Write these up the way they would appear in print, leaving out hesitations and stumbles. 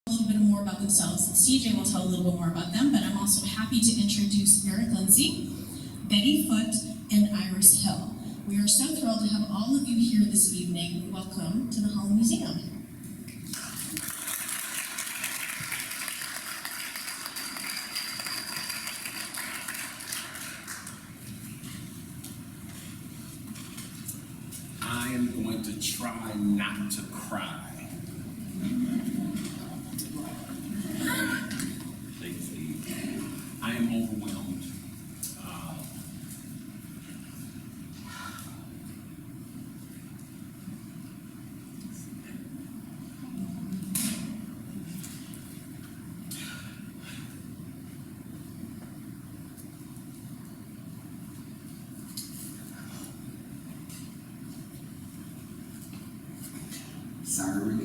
A little bit more about themselves. CJ will tell a little bit more about them, but I'm also happy to introduce Eric Lindsay, Betty Foote, and Iris Hill. We are so thrilled to have all of you here this evening. Welcome to the Hall Museum. I am going to try not to cry. I am overwhelmed. Sorry.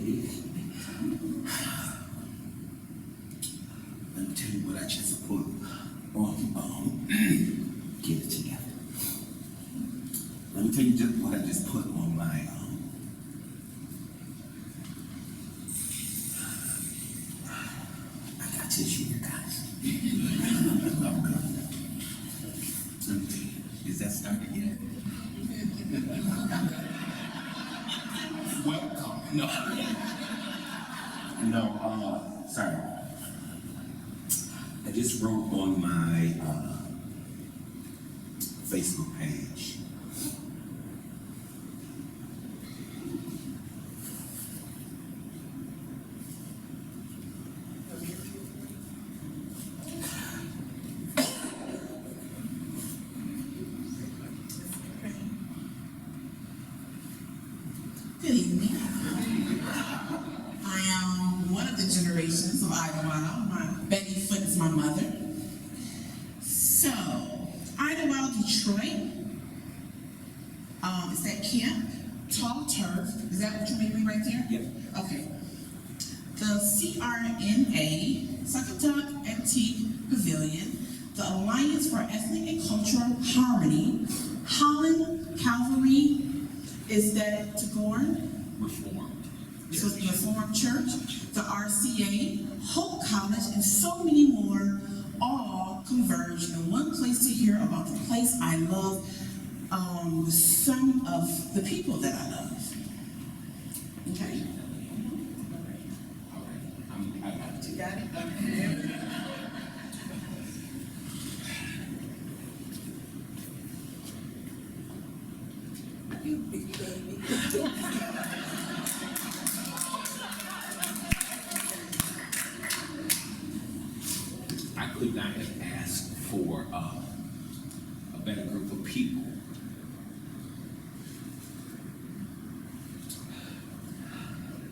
Let me tell you what I just put on, get it together. Let me tell you just what I just put on my, I got tissue here, guys. Okay. Let me tell you, is that starting yet? Welcome. No, sorry. I just wrote on my Facebook page. Good evening. I am one of the generations of Idlewild. Betty Foote is my mother. So, Idlewild, Detroit. Is that camp? Tall Turf. Is that what you made me right there? Yeah. Okay. The CRNA, Succotuck Antique Pavilion. The Alliance for Ethnic and Cultural Harmony. Holland Calvary. Is that Tagorn? Reformed. So the Reformed Church, the RCA, Hope College, and so many more, all converge in one place to hear about the place I love, with some of the people that I love. Okay? I got it. You got it? You big baby. I could not have asked for a better group of people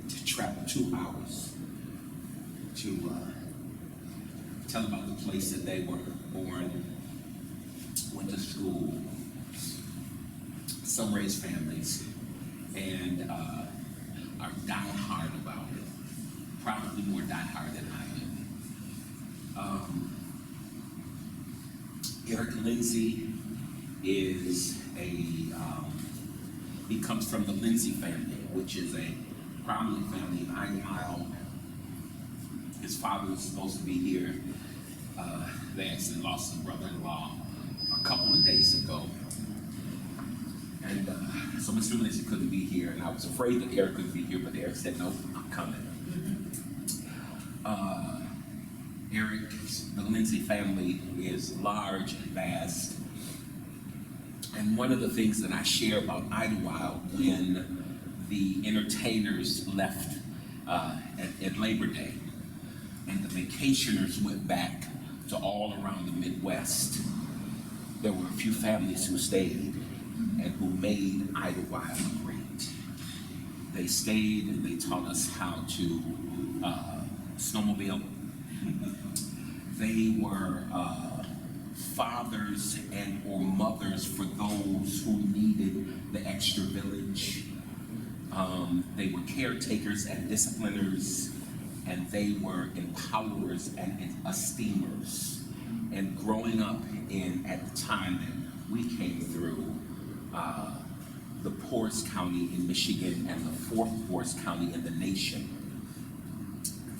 to travel 2 hours to tell about the place that they were born, went to school, some raised families, and are die-hard about it. Probably more die-hard than I am. Eric Lindsay is he comes from the Lindsay family, which is a prominent family in Idlewild. His father was supposed to be here. They actually lost his brother-in-law a couple of days ago. And so Mr. Lindsay couldn't be here, and I was afraid that Eric couldn't be here, but Eric said, no, I'm coming. Eric, the Lindsay family is large and vast. And one of the things that I share about Idlewild when the entertainers left at Labor Day, and the vacationers went back to all around the Midwest, there were a few families who stayed and who made Idlewild great. They stayed and they taught us how to snowmobile. They were fathers and or mothers for those who needed the extra village. They were caretakers and discipliners, and they were empowerers and esteemers. And growing up at the time that we came through, the poorest county in Michigan and the fourth poorest county in the nation,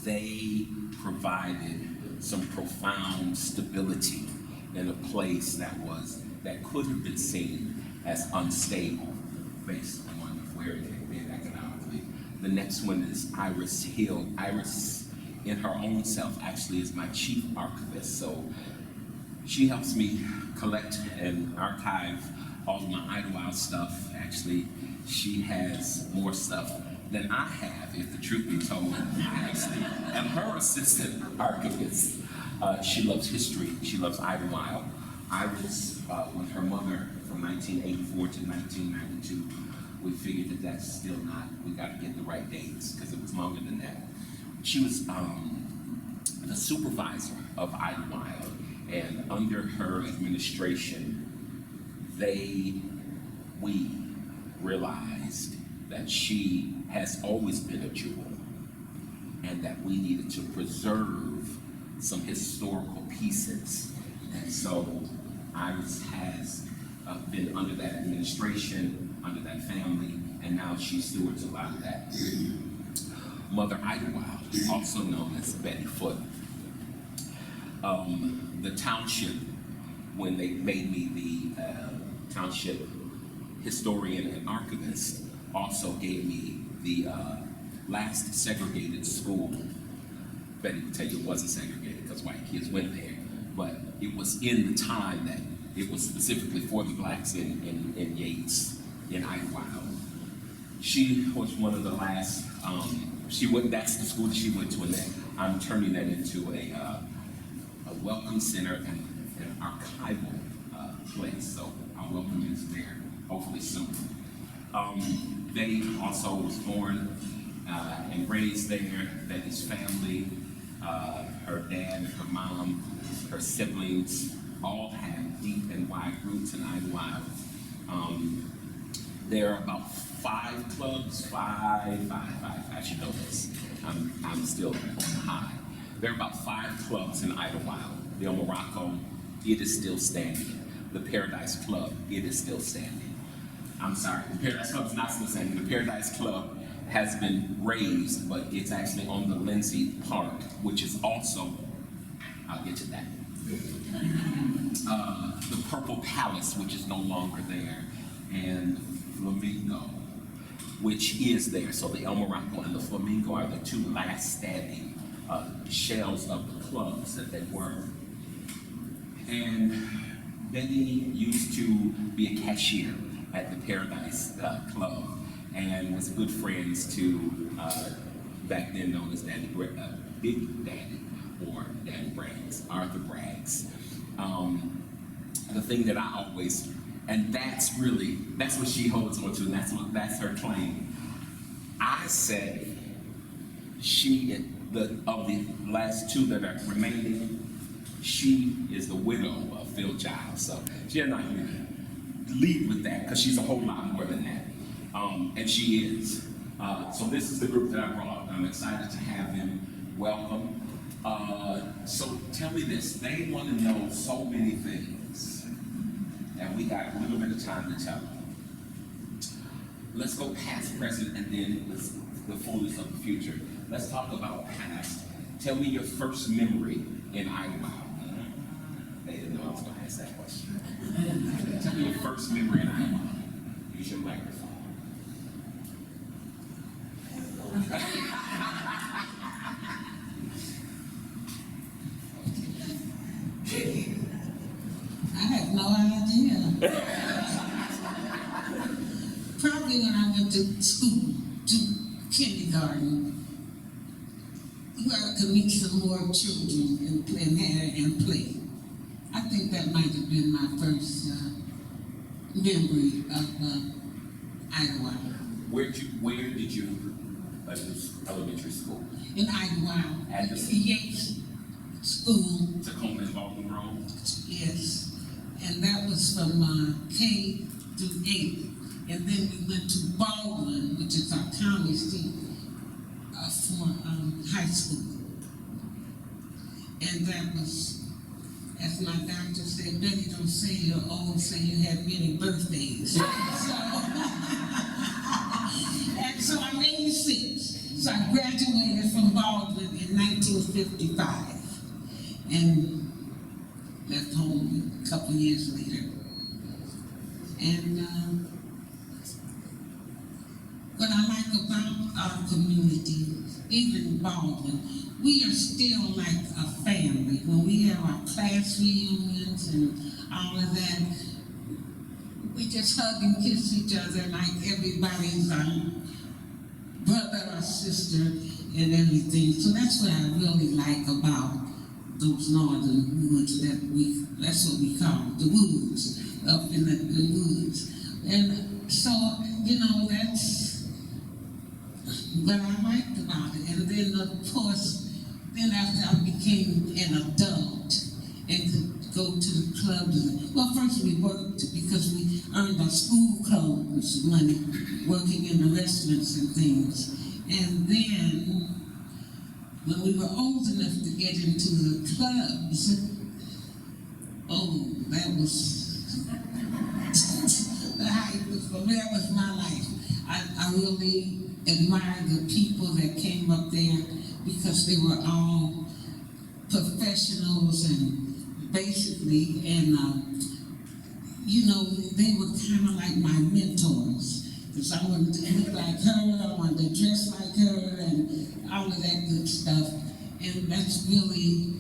they provided some profound stability in a place that could have been seen as unstable based on where it had been economically. The next one is Iris Hill. Iris, in her own self, actually is my chief archivist. So she helps me collect and archive all of my Idlewild stuff. Actually, she has more stuff than I have, if the truth be told. I actually am her assistant archivist. She loves history. She loves Idlewild. Iris, with her mother from 1984 to 1992, we figured that that's still not, we got to get the right dates because it was longer than that. She was the supervisor of Idlewild, and under her administration, we realized that she has always been a jewel and that we needed to preserve some historical pieces. And so Iris has been under that administration, under that family, and now she stewards a lot of that. Mother Idlewild, also known as Betty Foote. The township, when they made me the township historian and archivist, also gave me the last segregated school. Betty would tell you it wasn't segregated because white kids went there, but it was in the time that it was specifically for the blacks in Yates, in Idlewild. She was one of the last, that's the school that she went to, and then I'm turning that into a welcome center and an archival place, so our welcome is there, hopefully soon. Betty also was born and raised there. Betty's family, her dad, her mom, her siblings, all have deep and wide roots in Idlewild. There are about 5 clubs, I should know this, I'm still on high. There are about 5 clubs in Idlewild. The El Morocco, it is still standing. The Paradise Club, it is still standing. I'm sorry, the Paradise Club is not still standing. The Paradise Club has been raised, but it's actually on the Lindsay Park, which is also, I'll get to that. The Purple Palace, which is no longer there, and Flamingo, which is there. So the El Morocco and the Flamingo are the 2 last standing shells of the clubs that they were. And Betty used to be a cashier at the Paradise Club and was good friends to, back then known as Big Daddy, or Daddy Braggs, Arthur Braggs. The thing that I always, and that's what she holds on to, and that's her claim. I say of the last 2 that are remaining, she is the widow of Phil Giles. So she's not going to lead with that because she's a whole lot more than that. And she is. So this is the group that I brought. I'm excited to have them. Welcome. So tell me this, they want to know so many things, and we got a little bit of time to tell them. Let's go past, present, and then the fullness of the future. Let's talk about past. Tell me your first memory in Idlewild. They didn't know I was going to ask that question. Tell me your first memory in Idlewild. Use your microphone. I have no idea. Probably when I went to school, to kindergarten, where I could meet some more children and play. I think that might have been my first memory of Idlewild. Where did you elementary school? In Idlewild, At the Yates School. Tacoma and Baldwin Grove? Yes, and that was from K through 8. And then we went to Baldwin, which is our county seat, for high school. And that was, as my doctor said, Betty, don't say you're old, say you had many birthdays. And so I'm 86. So I graduated graduated from Baldwin in 1955 and left home a couple years later. And what I like about our community, even Baldwin, we are still like a family. When we have our class reunions and all of that, we just hug and kiss each other like everybody's our brother or sister and everything. So that's what I really like about those northern woods that's what we call the woods, up in the woods. And so, that's what I liked about it. And then, of course, then after I became an adult and could go to the clubs, well, first we worked because we earned our school clothes money working in the restaurants and things. And then, when we were old enough to get into the clubs, that was that was my life. I really admired the people that came up there because they were all professionals and basically, and they were kind of like my mentors. Because I wanted to look like her, I wanted to dress like her, and all of that good stuff. And that's really,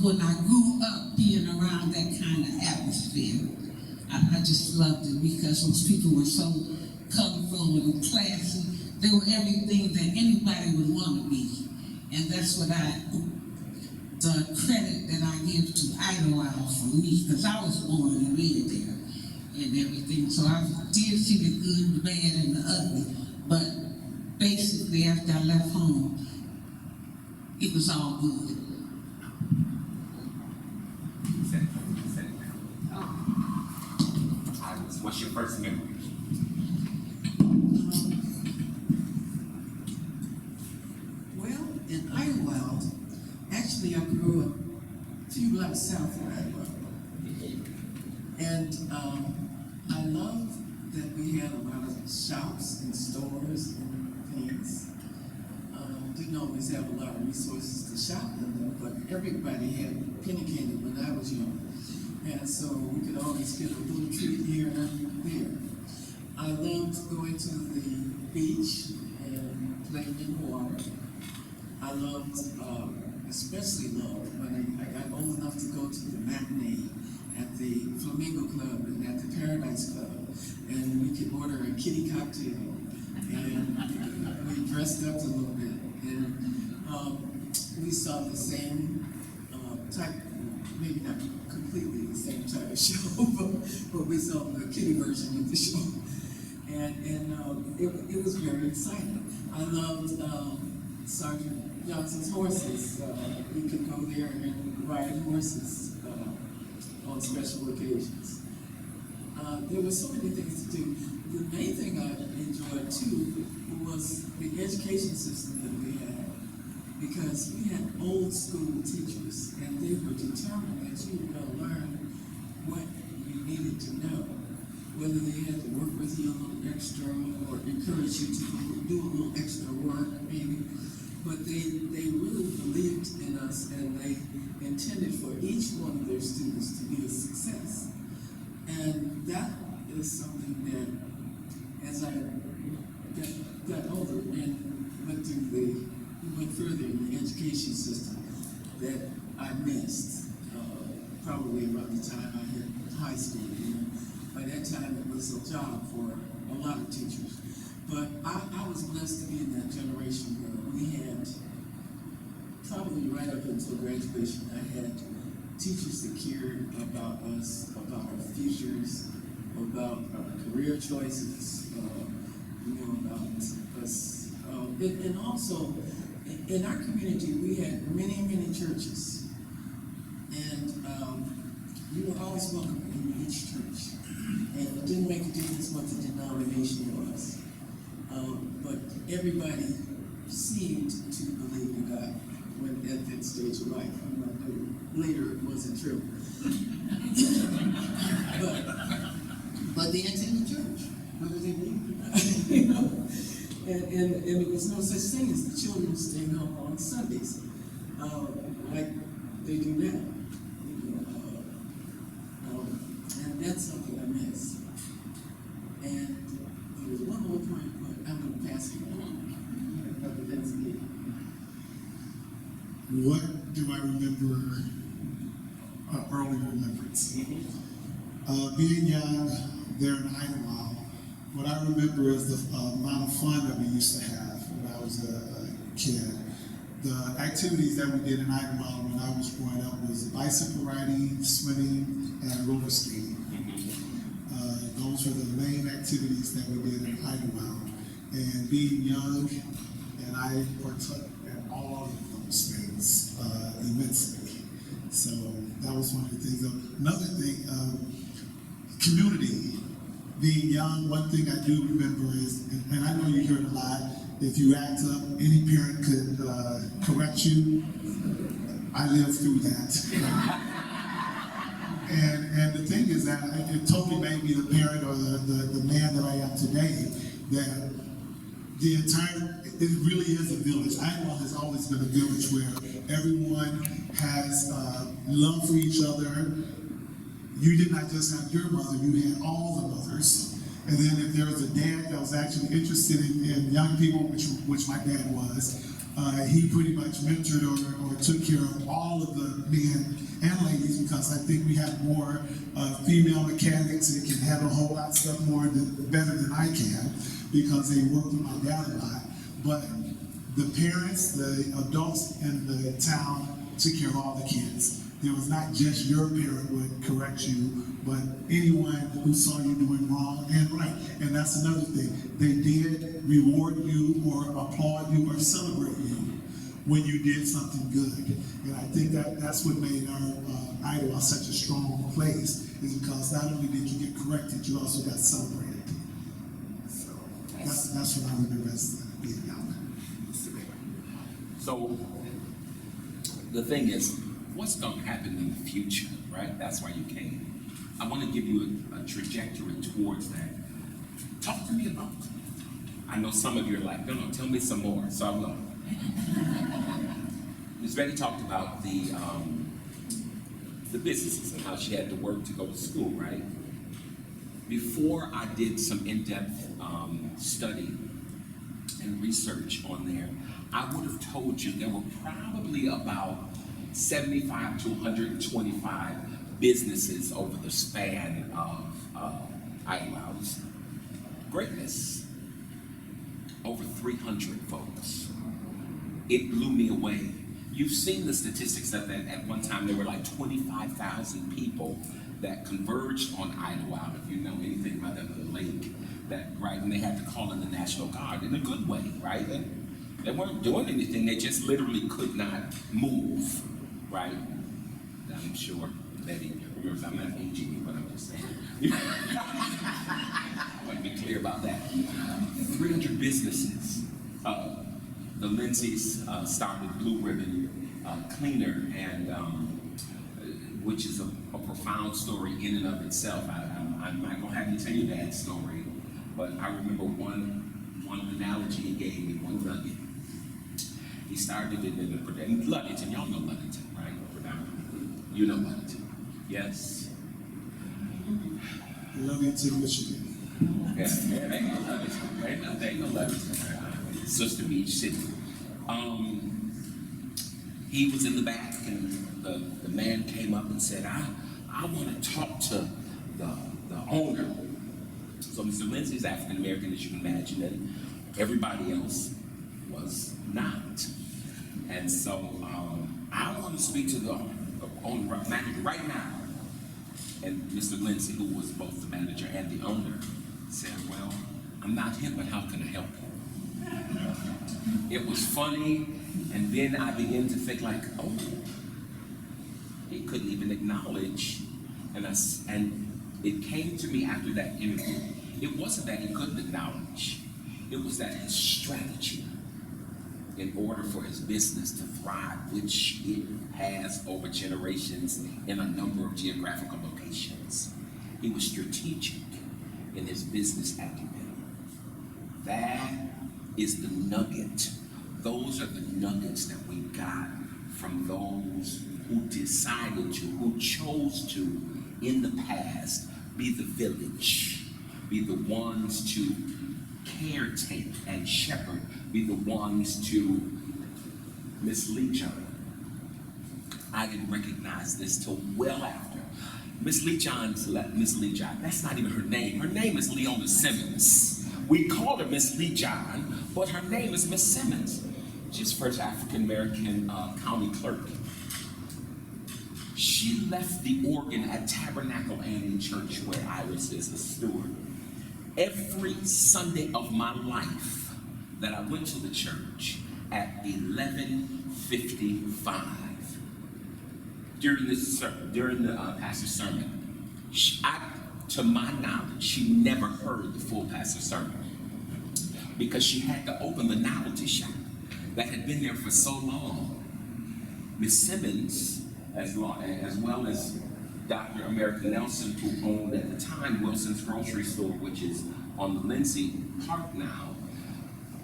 when I grew up being around that kind of atmosphere, I just loved it because those people were so colorful and classy. They were everything that anybody would want to be. And that's what the credit that I give to Idlewild for me, because I was born and raised there and everything. So I did see the good, the bad, and the ugly. But basically, after I left home, it was all good. What's your first memory? Well, in Idlewild, actually I grew up a few blocks south of Idlewild. And I love that we had a lot of shops and stores and things. Didn't always have a lot of resources to shop in them, but everybody had penny candy when I was young. And so we could always get a little treat here and there. I loved going to the beach and playing in the water. I loved, especially loved when I got old enough to go to the matinee at the Flamingo Club and at the Paradise Club. And we could order a kitty cocktail. And we dressed up a little bit. And we saw the same type, maybe not completely the same type of show, but we saw the kiddie version of the show. And it was very exciting. I loved Sergeant Johnson's horses. We could go there and ride horses on special occasions. There were so many things to do. The main thing I enjoyed too was the education system that we had. Because we had old school teachers, and they were determined that you were going to learn what you needed to know, whether they had to work with you a little extra or encourage you to do a little extra work, maybe. But they really believed in us, and they intended for each one of their students to be a success. And that is something that, as I got older and went further in the education system, that I missed, probably about the time I hit high school. By that time, it was a job for a lot of teachers. But I was blessed to be in that generation where we had, probably right up until graduation, I had teachers that cared about us, about our futures, about our career choices, about us. And also, in our community, we had many, many churches. And you were always welcome in each church. And it didn't make a difference what the denomination was. But everybody seemed to believe in God when at that stage of life. Later, it wasn't true. but they attended church, whether they believed or not. And it was no such thing as the children staying home on Sundays, like they do now. And that's something I miss. And there was one more point, but I'm going to pass it on. That's it. What do I remember, early remembrance? Being young there in Idlewild, what I remember is the amount of fun that we used to have when I was a kid. The activities that we did in Idlewild when I was growing up was bicycle riding, swimming, and roller skating. Those were the main activities that we did in Idlewild. And being young, and I partook in all of those things immensely. So that was one of the things. Another thing, community. Being young, one thing I do remember is, and I know you hear it a lot, if you act up, any parent could correct you. I lived through that. And the thing is that it totally made me the parent or the man that I am today, that the entire, it really is a village. Idlewild has always been a village where everyone has love for each other. You did not just have your mother, you had all the mothers. And then if there was a dad that was actually interested in young people, which my dad was, he pretty much mentored or took care of all of the men and ladies, because I think we have more female mechanics that can handle a whole lot of stuff better than I can, because they work with my dad a lot. But the parents, the adults in the town took care of all the kids. There was not just your parent would correct you, but anyone who saw you doing wrong and right. And that's another thing. They did reward you or applaud you or celebrate you when you did something good. And I think that's what made our Idlewild such a strong place, is because not only did you get corrected, you also got celebrated. So that's what I remember as being young. So the thing is, what's going to happen in the future, right? That's why you came. I want to give you a trajectory towards that. Talk to me about it. I know some of you are like, no, tell me some more. So I'm going. Ms. Betty talked about the businesses and how she had to work to go to school, right? Before I did some in-depth study and research on there, I would have told you there were probably about 75 to 125 businesses over the span of Idlewild's greatness. Over 300 folks. It blew me away. You've seen the statistics that at one time there were like 25,000 people that converged on Idlewild, if you know anything about that little lake, that, right, and they had to call in the National Guard in a good way, right? And they weren't doing anything, they just literally could not move, right? I'm sure Betty remembers, I'm not aging you, but I'm just saying. I want to be clear about that. 300 businesses. The Lindsays started Blue Ribbon Cleaner, and which is a profound story in and of itself. I'm not going to have you tell your dad's story, but I remember one analogy he gave me, one nugget. He started it in Ludington. Y'all know Ludington, right? You know Ludington. Yes? Ludington, Michigan. Yeah, they know Ludington. They know Ludington. Sister Beach City. He was in the back, and the man came up and said, I want to talk to the owner. So Mr. Lindsay's African American, as you can imagine, and everybody else was not. And so I want to speak to the owner, manager right now. And Mr. Lindsay, who was both the manager and the owner, said, well, I'm not him, but how can I help you? It was funny, and then I began to think like, oh, he couldn't even acknowledge. And it came to me after that interview. It wasn't that he couldn't acknowledge. It was that his strategy, in order for his business to thrive, which it has over generations in a number of geographical locations, he was strategic in his business acumen. That is the nugget. Those are the nuggets that we got from those who decided to, who chose to, in the past, be the village, be the ones to caretake and shepherd, be the ones to mislead John. I didn't recognize this till well after. Miss Lee John, that's not even her name. Her name is Leona Simmons. We call her Miss Lee John, but her name is Miss Simmons. She's first African American county clerk. She left the organ at Tabernacle Annie Church, where Iris is a steward. Every Sunday of my life that I went to the church at 11:55. During the pastor's sermon, to my knowledge, she never heard the full pastor's sermon because she had to open the novelty shop that had been there for so long. Miss Simmons, as well as Dr. America Nelson, who owned at the time Wilson's Grocery Store, which is on the Lindsay Park now,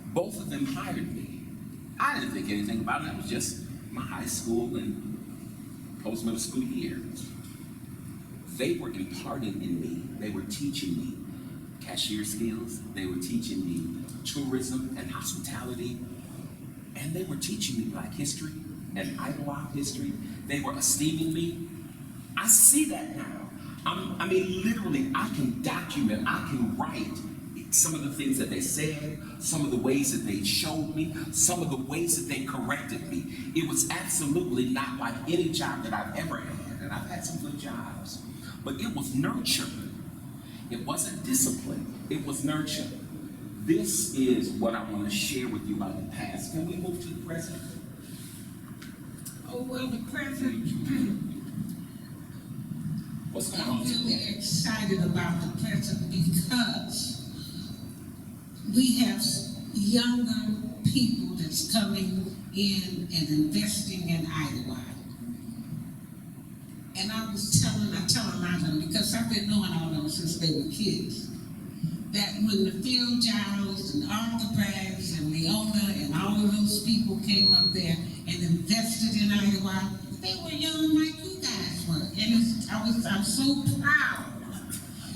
both of them hired me. I didn't think anything about it. It was just my high school and post-middle school years. They were imparting in me, they were teaching me cashier skills, they were teaching me tourism and hospitality, and they were teaching me Black history and Idlewild history. They were esteeming me. I see that now. I mean, literally, I can document, I can write some of the things that they said, some of the ways that they showed me, some of the ways that they corrected me. It was absolutely not like any job that I've ever had, and I've had some good jobs, but it was nurture. It wasn't discipline, it was nurture. This is what I want to share with you about the past. Can we move to the present? Oh, well, the present, What's going I'm on? really excited about the present because we have younger people that's coming in and investing in Idlewild. And I tell a lot of them, because I've been knowing all of them since they were kids, that when the Phil Giles and Arthur Braggs and Leona and all of those people came up there and invested in Idlewild, they were young like you guys were. And I'm so proud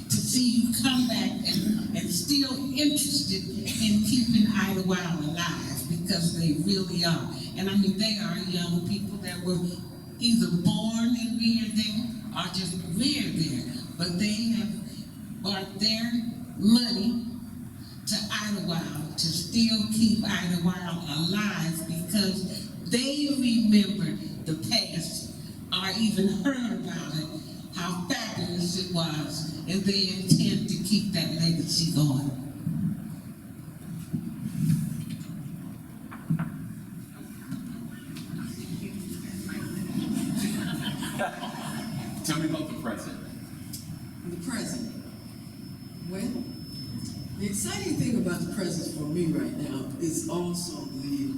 to see you come back and still interested in keeping Idlewild alive, because they really are. And I mean, they are young people that were either born and reared there or just reared there, but they have brought their money to Idlewild to still keep Idlewild alive, because they remember the past or even heard about it, how fabulous it was, and they intend to keep that legacy going. Tell me about the present. The present. Well, the exciting thing about the present for me right now is also the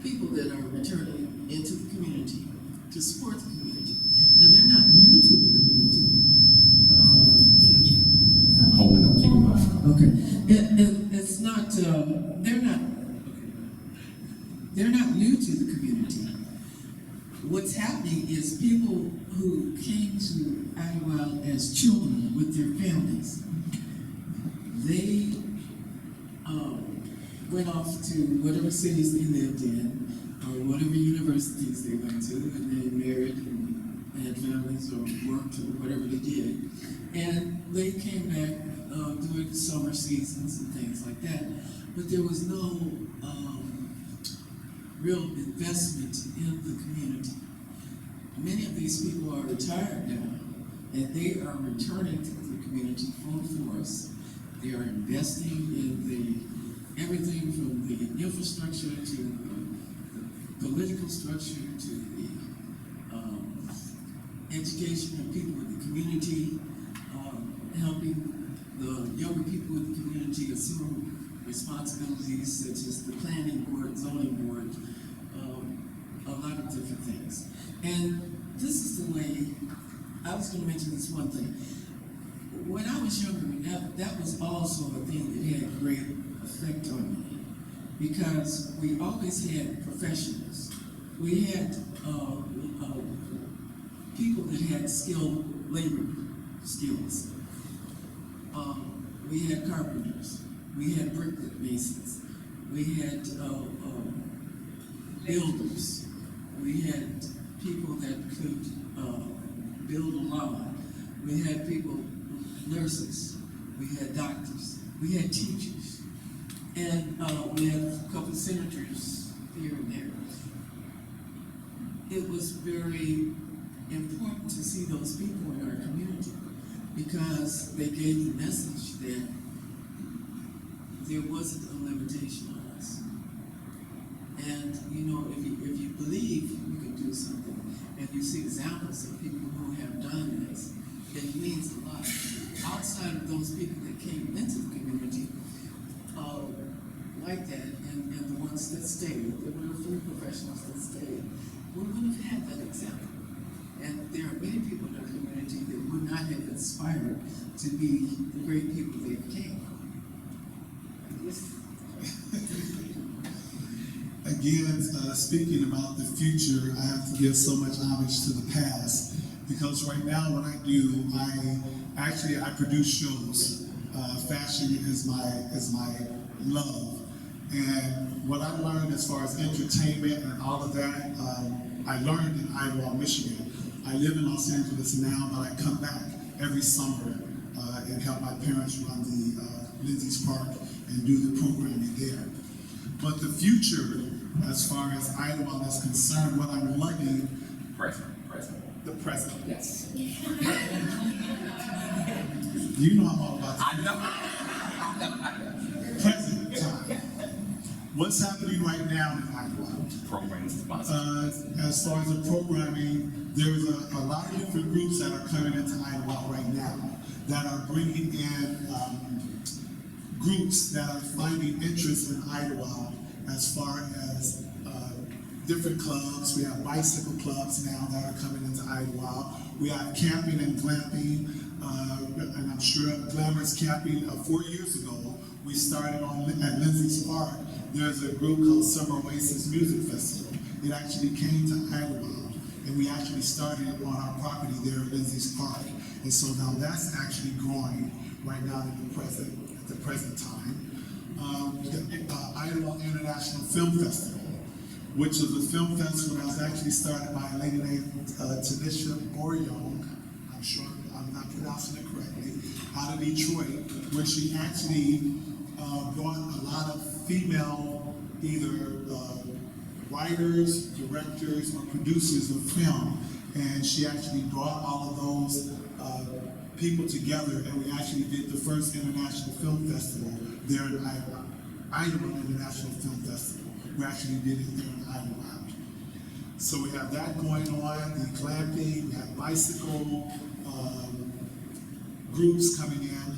people that are returning into the community to support the community. Now, they're not new to the community. Hold it up to your mouth. Okay. It's not, they're not new to the community. What's happening is people who came to Idlewild as children with their families, they went off to whatever cities they lived in, or whatever universities they went to, and they married and had families or worked or whatever they did. And they came back during the summer seasons and things like that. But there was no real investment in the community. Many of these people are retired now, and they are returning to the community full force. They are investing in everything from the infrastructure to the political structure to the education of people in the community, helping the younger people in the community assume responsibilities such as the planning board, zoning board, a lot of different things. And this is the way, I was going to mention this one thing. When I was younger, that was also a thing that had a great effect on me, because we always had professionals. We had people that had skilled labor skills. We had carpenters. We had brick masons. We had builders. We had people that could build a lawn. We had people, nurses. We had doctors. We had teachers. And we had a couple of senators here and there. It was very important to see those people in our community, because they gave the message that there wasn't a limitation on us. And you know, if you believe you can do something, and you see examples of people who have done this, it means a lot. Outside of those people that came into the community like that, and the ones that stayed, there were a few professionals that stayed, we wouldn't have had that example. And there are many people in our community that would not have inspired to be the great people they became. Again, speaking about the future, I have to give so much homage to the past, because right now what I do, I produce shows. Fashion is my love. And what I learned as far as entertainment and all of that, I learned in Idlewild, Michigan. I live in Los Angeles now, but I come back every summer and help my parents run the Lindsay's Park and do the programming there. But the future, as far as Idlewild is concerned, what I'm loving, the present. Yes. You know I'm all about the I know. present time. What's happening right now in Idlewild? Programs As far as the programming, there's a lot of different groups that are coming into Idlewild right now that are bringing in groups that are finding interest in Idlewild as far as different clubs. We have bicycle clubs now that are coming into Idlewild. We have camping and glamping, and I'm sure glamorous camping. 4 years ago, we started at Lindsay's Park. There's a group called Summer Oasis Music Festival. It actually came to Idlewild, and we actually started it on our property there at Lindsay's Park. And so now that's actually growing right now at the present time. The Idlewild International Film Festival, which is a film festival that was actually started by a lady named Tanisha Boryong. I'm sure I'm not pronouncing it correctly, out of Detroit, where she actually brought a lot of female, either writers, directors, or producers of film, and she actually brought all of those people together, and we actually did the first international film festival there in Idlewild International Film Festival. We actually did it there in Idlewild. So we have that going on, the glamping, we have bicycle groups coming in.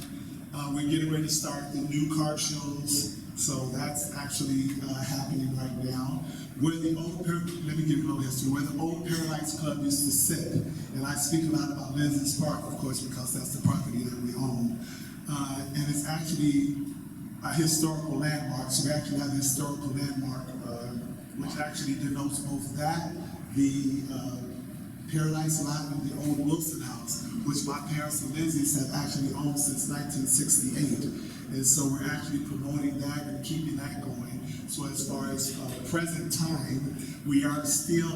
We're getting ready to start the new car shows, so that's actually happening right now. Where the old, let me give you a little history, where the old Paradise Club used to sit, and I speak a lot about Lindsay's Park, of course, because that's the property that we own. And it's actually a historical landmark, so we actually have a historical landmark, which actually denotes both that, the Paradise Lot and the old Wilson House, which my parents and Lindsay's have actually owned since 1968. And so we're actually promoting that and keeping that going. So as far as present time, we are still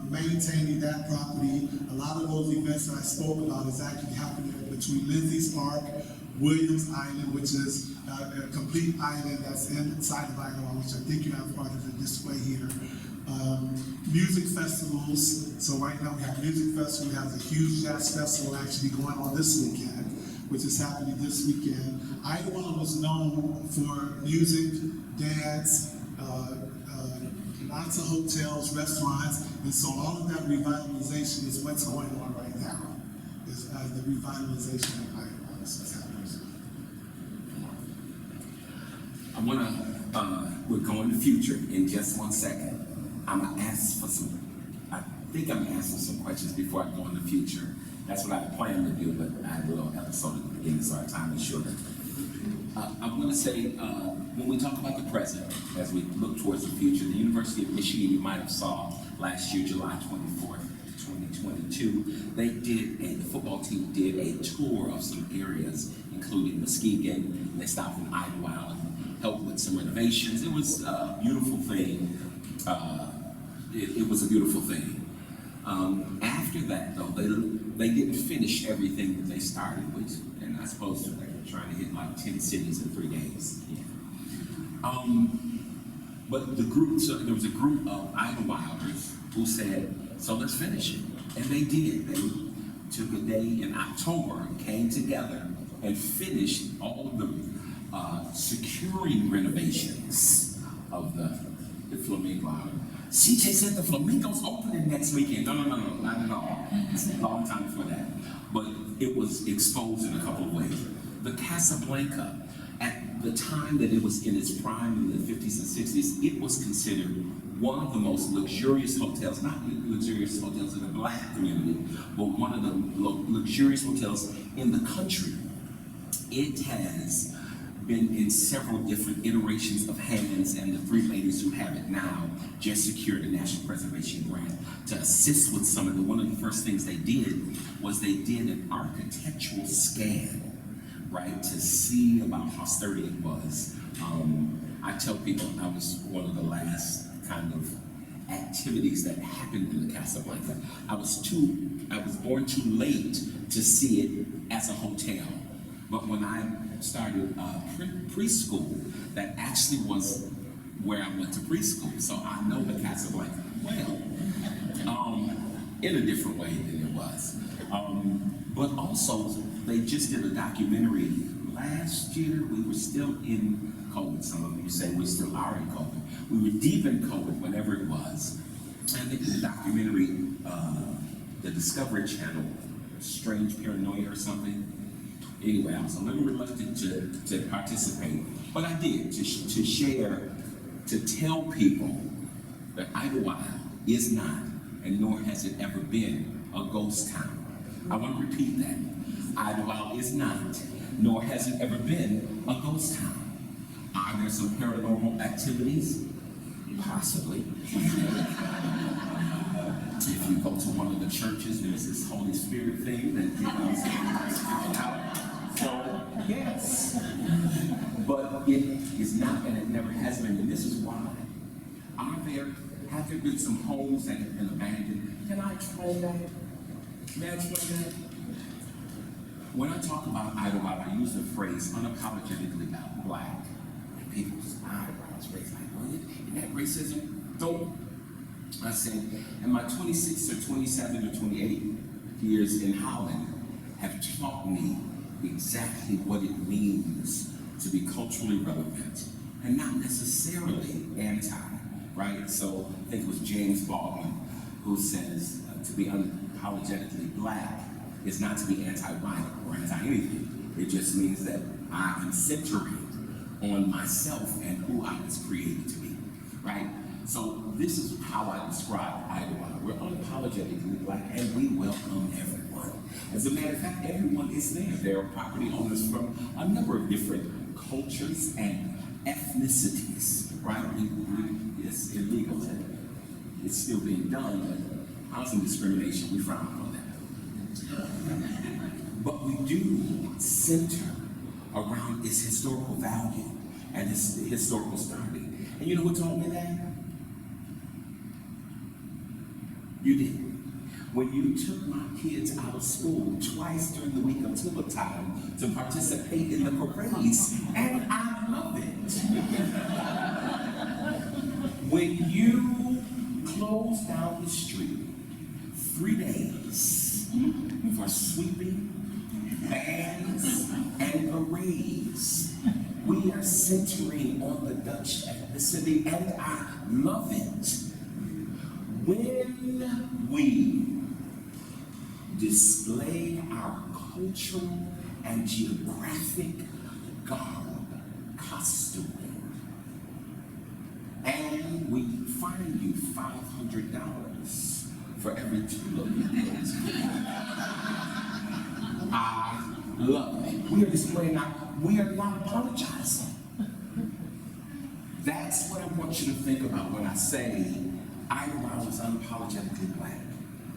maintaining that property. A lot of those events that I spoke about is actually happening between Lindsay's Park, Williams Island, which is a complete island that's inside of Idlewild, which I think you have part of the display here. Music festivals. So right now we have music festival. We have the huge jazz festival actually going on this weekend, which is happening this weekend. Idlewild was known for music, dance, lots of hotels, restaurants, and so all of that revitalization is what's going on right now. Is the revitalization of Idlewild is what's happening. I we're going to the future in just 1 second. I think I'm gonna ask for some questions before I go in the future. That's what I plan to do, but I will episode at the beginning. so our time is shorter. I want to say, when we talk about the present, as we look towards the future, the University of Michigan, you might have saw last year, July 24th, 2022, the football team did a tour of some areas, including Muskegon, and they stopped in Idlewild and helped with some renovations. It was a beautiful thing. It was a beautiful thing. After that, though, they didn't finish everything that they started with, and I suppose they're trying to hit like 10 cities in 3 days. Yeah. But so there was a group of Idlewilders who said, so let's finish it. And they did. They took a day in October, came together, and finished all of the securing renovations of the Flamingo Island. CJ said the Flamingo's opening next weekend. No, not at all. It's a long time before that. But it was exposed in a couple of ways. The Casablanca, at the time that it was in its prime in the 50s and 60s, it was considered one of the most luxurious hotels, not luxurious hotels in the Black community, but one of the luxurious hotels in the country. It has been in several different iterations of hands, and the three ladies who have it now just secured a National Preservation Grant to assist with some of one of the first things they did was they did an architectural scan, right, to see about how sturdy it was. I tell people I was one of the last kind of activities that happened in the Casablanca. I was born too late to see it as a hotel. But when I started preschool, that actually was where I went to preschool. So I know the Casablanca well, in a different way than it was. But also, they just did a documentary last year. We were still in COVID. Some of you say we still are in COVID. We were deep in COVID, whenever it was. And they did a documentary, the Discovery Channel, Strange Paranoia or something. Anyway, I was a little reluctant to participate, but I did, to share, to tell people that Idlewild is not, and nor has it ever been, a ghost town. I want to repeat that. Idlewild is not, nor has it ever been, a ghost town. Are there some paranormal activities? Possibly. If you go to one of the churches, there's this Holy Spirit thing that you out. So, yes. But it is not, and it never has been, and this is why. Have there been some homes that have been abandoned? Can I explain that? May I explain that? When I talk about Idlewild, I use the phrase unapologetically Black. And people's eyebrows raise like, well, isn't that racism? Don't. I said, and my 26 or 27 or 28 years in Holland have taught me exactly what it means to be culturally relevant and not necessarily anti, right? So I think it was James Baldwin who says to be unapologetically Black is not to be anti-white or anti-anything. It just means that I am centering on myself and who I was created to be, right? So this is how I describe Idlewild. We're unapologetically Black, and we welcome everyone. As a matter of fact, everyone is there. There are property owners from a number of different cultures and ethnicities, right? It's illegal. It's still being done, but housing discrimination, we frown on that. But we do center around its historical value and its historical story. And you know who told me that? You did. When you took my kids out of school twice during the week of tulip time to participate in the parades, and I love it. When you closed down the street 3 days for sweeping, bands, and parades, we are centering on the Dutch ethnicity, and I love it. When we display our cultural and geographic garb, costuming, and we fine you $500 for every tulip you get, I love it. We are displaying we are not apologizing. That's what I want you to think about when I say Idlewild is unapologetically Black.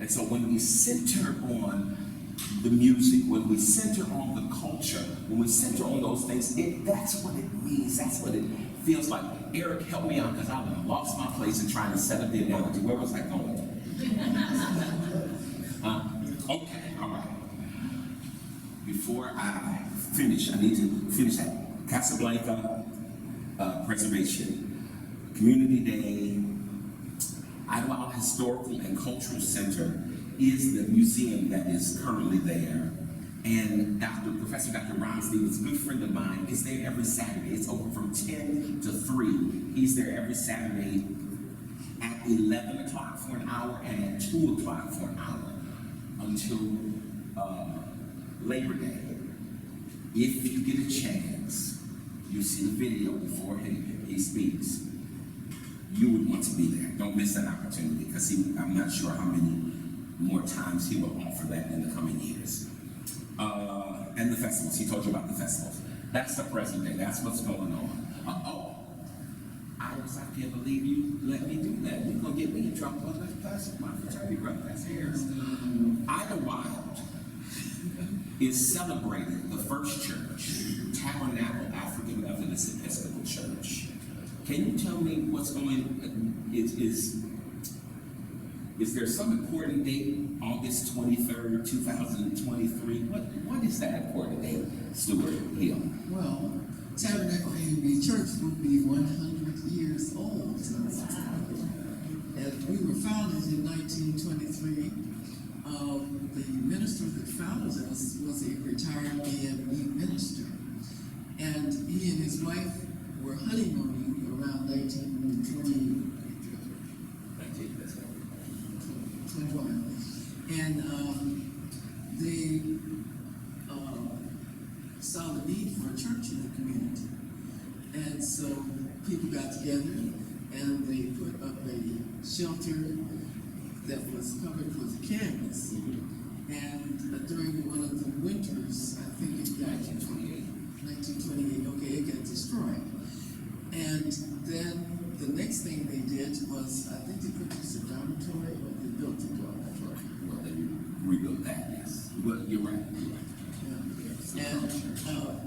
And so when we center on the music, when we center on the culture, when we center on those things, that's what it means, that's what it feels like. Eric, help me out, because I lost my place in trying to set up the analogy. Where was I going? Okay, all right. Before I finish, I need to finish that. Casablanca Preservation, Community Day, Idlewild Historical and Cultural Center is the museum that is currently there. And Professor Dr. Ron Stevens, a good friend of mine, is there every Saturday. It's open from 10 to 3. He's there every Saturday at 11 o'clock for an hour and at 2 o'clock for an hour until Labor Day. If you get a chance, you see the video before he speaks, you would want to be there. Don't miss that opportunity, because I'm not sure how many more times he will offer that in the coming years. And the festivals, he told you about the festivals. That's the present day, that's what's going on. Iris, I can't believe you let me do that. You're gonna get me in trouble. That's my fraternity brother, that's Harris. Idlewild is celebrating the first church, Tabernacle African Methodist Episcopal Church. Can you tell me what's going, is there some important date, August 23rd, 2023? What is that important date, Stuart Hill? Well, Tabernacle AME Church will be 100 years old. And we were founded in 1923. The minister that founded us was a retired AME minister. And he and his wife were honeymooning around 1921. And they saw the need for a church in the community. And so people got together and they put up a shelter that was covered with canvas. And during one of the winters, I think it got 1928, okay, it got destroyed. And then the next thing they did was, I think they produced a dormitory, or they built a dormitory. Well, they rebuilt that, yes. Well, you're right. Yeah. And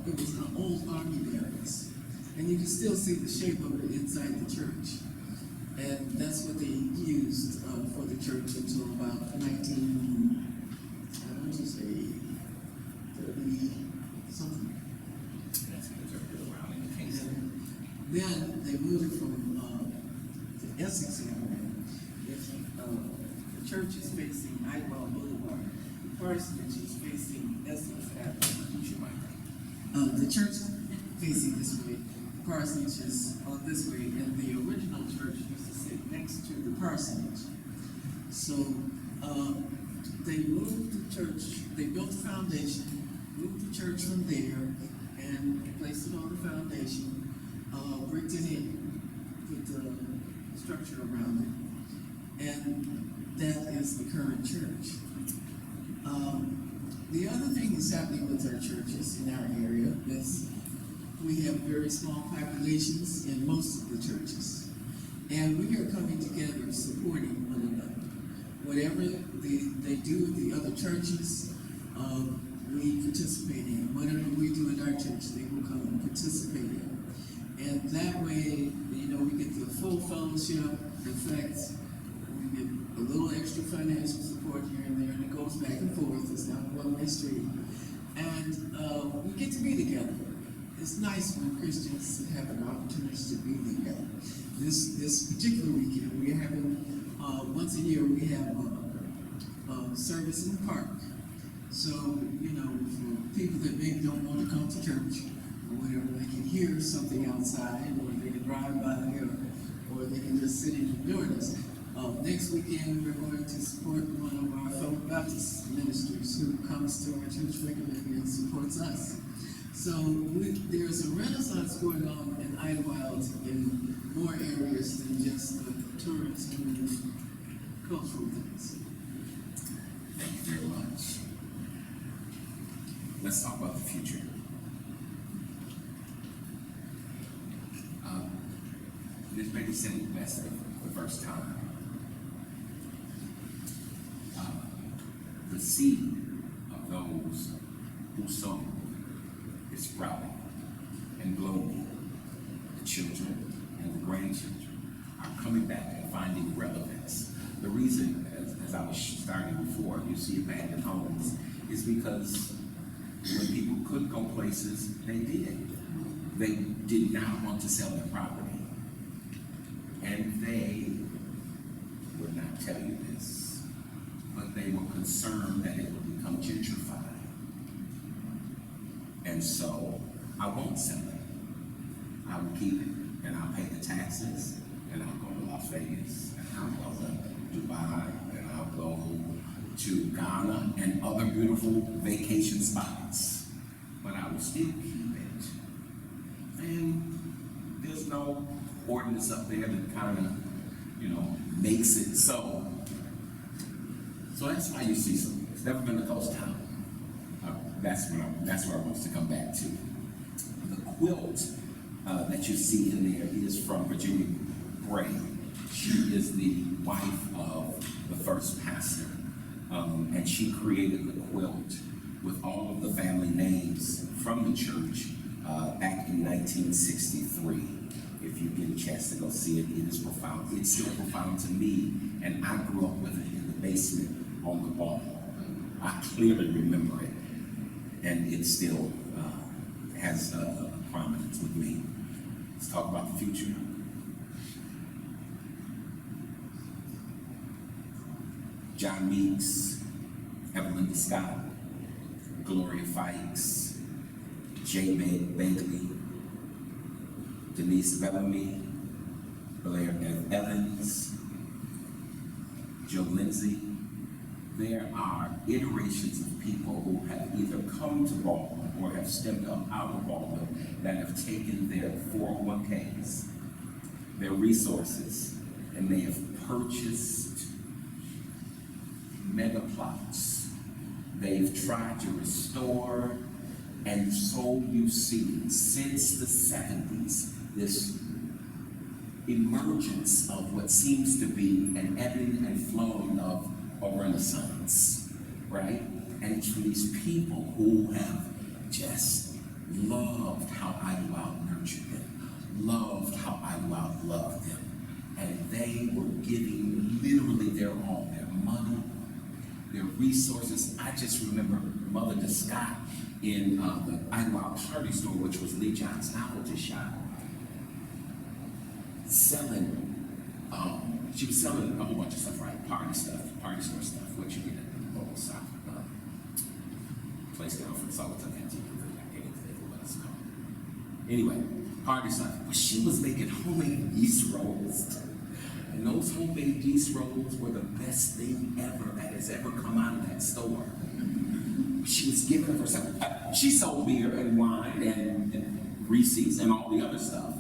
it was an old army barracks. And you can still see the shape of it inside the church. And that's what they used for the church until about 30 something. Then they moved from the Essex area. The church is facing Idlewild Boulevard. The parsonage is facing Essex Avenue. The church facing this way. The parsonage is on this way, and the original church used to sit next to the parsonage. So they moved the church. They built the foundation, moved the church from there, and placed it on the foundation. Bricked it in, put the structure around it, and that is the current church. The other thing that's happening with our churches in our area is we have very small populations in most of the churches, and we are coming together supporting one another. Whatever they do at the other churches, we participate in. Whatever we do at our church, they will come and participate in. And that way, we get the full fellowship. In fact, we get a little extra financial support here and there, and it goes back and forth. It's not a one-way street. And we get to be together. It's nice when Christians have an opportunity to be together. This particular weekend, we're having, once a year, we have a service in the park. So, for people that maybe don't want to come to church, or whatever, they can hear something outside, or they can drive by, or they can just sit in and join us. Next weekend, we're going to support one of our fellow Baptist ministers who comes to our church regularly and supports us. So there's a renaissance going on in Idlewild in more areas than just the tourism and cultural things. Thank you very much. let's talk about the future. Ms. Betty said it best the first time. The seed of those who sow is sprouting and blooming. The children and the grandchildren are coming back and finding relevance. The reason, as I was starting before, you see abandoned homes, is because when people couldn't go places, they did. They did not want to sell their property. And they would not tell you this, but they were concerned that it would become gentrified. And so I won't sell it. I will keep it, and I'll pay the taxes, and I'll go to Las Vegas, and I'll go to Dubai, and I'll go to Ghana and other beautiful vacation spots. But I will still keep it. And there's no ordinance up there that kind of, makes it so. So that's why you see some. It's never been a ghost town. That's where I want to come back to. The quilt that you see in there is from Virginia Gray. She is the wife of the first pastor, and she created the quilt with all of the family names from the church back in 1963. If you get a chance to go see it, it is profound. It's still profound to me, and I grew up with it in the basement on the wall. I clearly remember it, and it still has prominence with me. Let's talk about the future. John Meeks, Evelyn Scott, Gloria Fikes, J. Bailey, Denise Bellamy, Blair Evans, Joe Lindsay. There are iterations of people who have either come to Baldwin or have stepped up out of Baldwin that have taken their 401ks, their resources, and they have purchased mega plots. They've tried to restore, and so you've seen since the 70s this emergence of what seems to be an ebbing and flowing of a renaissance, right? And it's for these people who have just loved how Idlewild nurtured them, loved how Idlewild loved them, and they were giving literally their all, their money, their resources. I just remember Mother Scott in the Idlewild Party Store, which was Lee John's novelty shop, selling, she was selling a whole bunch of stuff, right? Party store stuff, what you get at the old South place down from South Kentucky. I can't think what it's called. Anyway, party stuff. But she was making homemade yeast rolls. And those homemade yeast rolls were the best thing ever that has ever come out of that store. She was giving of herself. She sold beer and wine and Reese's and all the other stuff.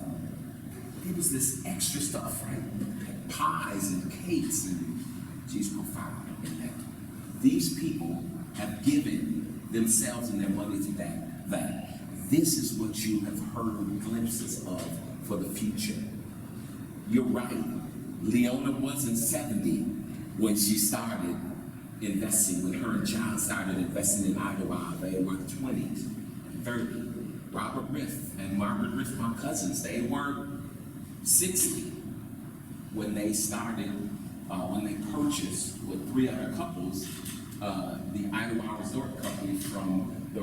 It was this extra stuff, right? Pies and cakes, and she's profound in that. These people have given themselves and their money to that. This is what you have heard glimpses of for the future. You're right. Leona wasn't 70 when she started investing, when her and John started investing in Idlewild. They were 20s and 30. Robert Riffe and Margaret Riffe, my cousins, they were 60 when they started, when they purchased with 3 other couples, the Idlewild Resort Company from the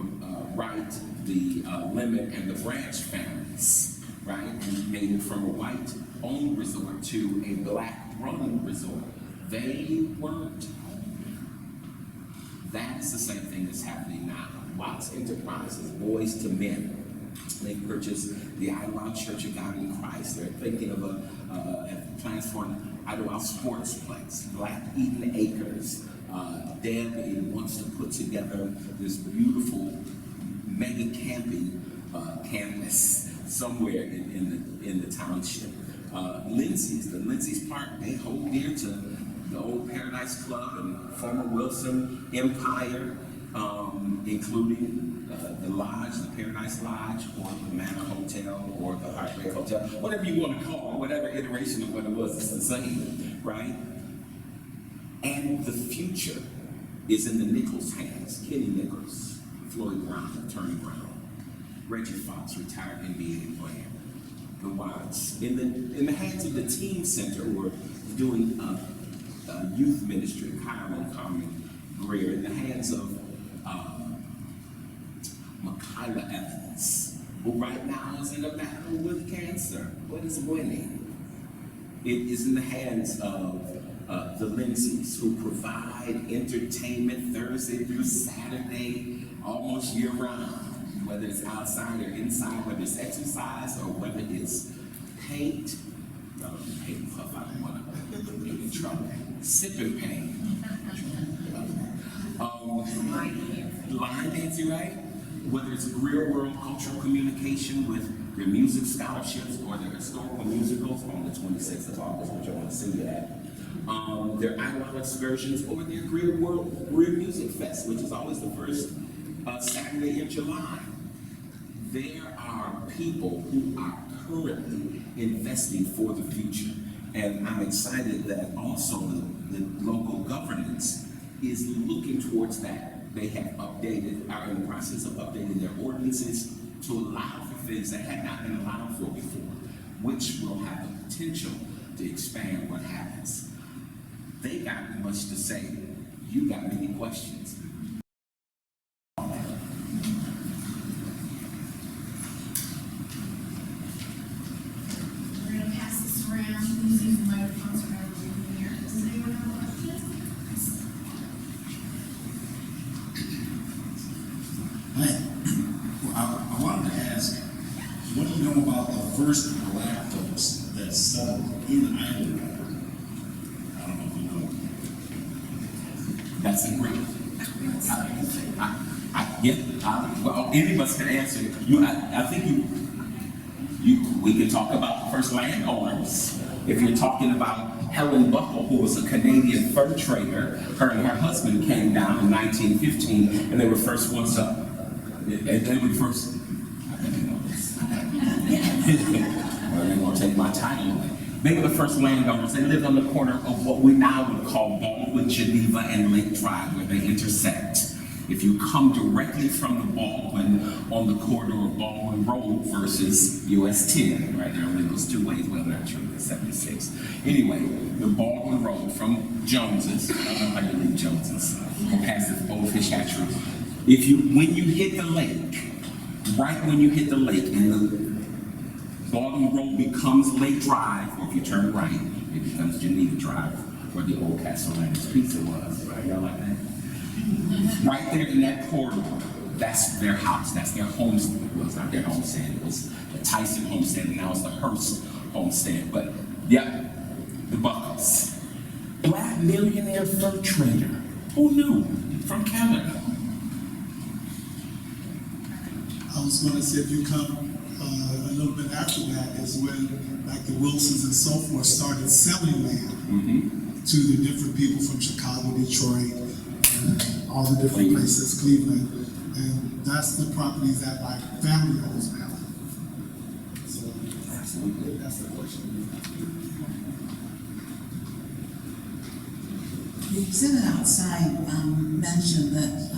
Wright, the Lemon, and the Branch families, right? And made it from a white-owned resort to a black-run resort. They weren't. That's the same thing that's happening now. Watts Enterprises, Boys to Men. They purchased the Idlewild Church of God in Christ. They're thinking of plans for an Idlewild Sportsplex, Black Eden Acres. Deb wants to put together this beautiful mega camping campus somewhere in the township. Lindsay's Park, they hold dear to the old Paradise Club and former Wilson Empire, including the Lodge, the Paradise Lodge, or the Manor Hotel, or the Heartbreak Hotel, whatever you want to call it, whatever iteration of what it was, it's the same, right? And the future is in the Nichols' hands. Kenny Nichols, Floyd Brown, Attorney Brown, Reggie Fox, retired NBA player. The Watts, in the hands of the Teen Center, who are doing youth ministry, Kyron Carmen Grier, in the hands of Makayla Evans, who right now is in a battle with cancer, but is winning. It is in the hands of the Lindsays, who provide entertainment Thursday through Saturday, almost year round. Whether it's outside or inside, whether it's exercise or whether it's paint, paint puff, I don't want to get in trouble. Sipping paint. Line dancing, right? Whether it's Grier World Cultural Communication with their music scholarships or their historical musicals on the 26th of August, which I want to see you at. Their Idlewild excursions or their Grier Music Fest, which is always the first Saturday in July. There are people who are currently investing for the future. And I'm excited that also the local governance is looking towards that. They have updated, are in the process of updating their ordinances to allow for things that had not been allowed for before, which will have the potential to expand what happens. They got much to say. You got many questions. I wanted to ask, what do you know about the first black folks that settled in Idlewild? I don't know if you know. That's a great. Well, any of us can answer. I think we can talk about the first landowners. If you're talking about Helen Buckle, who was a Canadian fur trader, her and her husband came down in 1915, and they were first ones up. And they were the first. I didn't know this. Well, they're gonna take my title away. They were the first landowners. They lived on the corner of what we now would call Baldwin, Geneva, and Lake Drive, where they intersect. If you come directly from the Baldwin on the corridor of Baldwin Road versus US 10, right there only goes two ways, well, not true, it's 76. Anyway, the Baldwin Road from Jones's, I don't know how you leave Jones's, go past the old fish hatchery. When you hit the lake, right when you hit the lake and the Baldwin Road becomes Lake Drive, or if you turn right, it becomes Geneva Drive, where the old Castellani's Pizza was, right? Y'all like that? Right there in that corridor, that's their house, that's their homestead. Well, it's not their homestead, it was the Tyson homestead, and now it's the Hearst homestead. But, yep, the Buckles. Black millionaire fur trader. Who knew? From Canada. I was going to say, if you come a little bit after that is when, like, the Wilsons and so forth started selling land to the different people from Chicago, Detroit, all the different places, Cleveland, and that's the properties that my family owns now. So, absolutely, that's the question. The exhibit outside mentioned that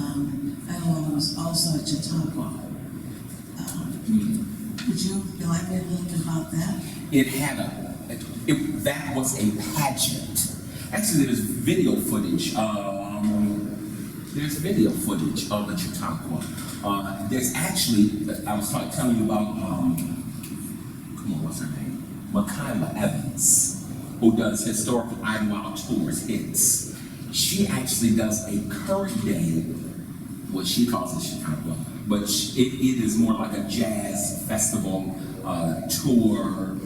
Idlewild was also at Chautauqua. Would you elaborate a little bit about that? It had that was a pageant. Actually, there's video footage. There's video footage of the Chautauqua. There's actually, I was telling you about, what's her name? Makayla Evans, who does historical Idlewild tours, hits. She actually does a current day, what she calls it Chautauqua, but it is more like a jazz festival tour,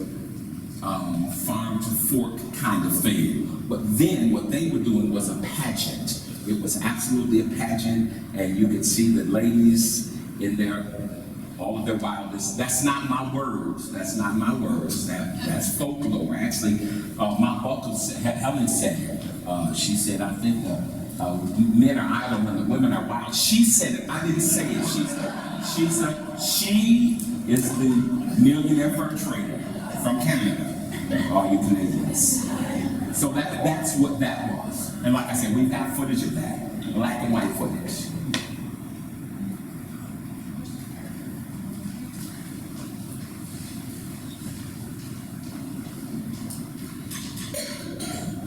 farm to fork kind of thing. But then what they were doing was a pageant. It was absolutely a pageant, and you could see the ladies in all of their wildest. That's not my words. That's not my words. That's folklore. Actually, my uncle Helen said, she said, I think men are idle and the women are wild. She said it. I didn't say it. She said she is the millionaire fur trader from Canada. All you Canadians. So that's what that was. And like I said, we've got footage of that, black and white footage.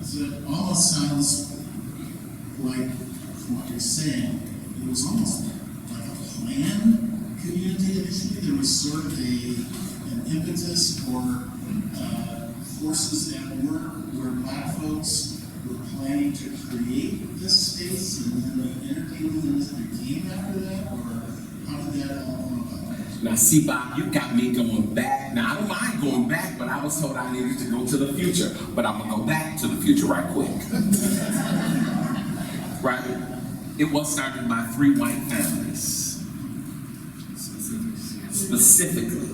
So it almost sounds like, from what you're saying, it was almost like a planned community initially. There was sort of an impetus or forces at work where black folks were planning to create this space, and then the entertainment industry came after that, or how did that all come about? Now, see, Bob, you got me going back. Now, I don't mind going back, but I was told I needed to go to the future. But I'm going to go back to the future right quick. Right? It was started by 3 white families. Specifically,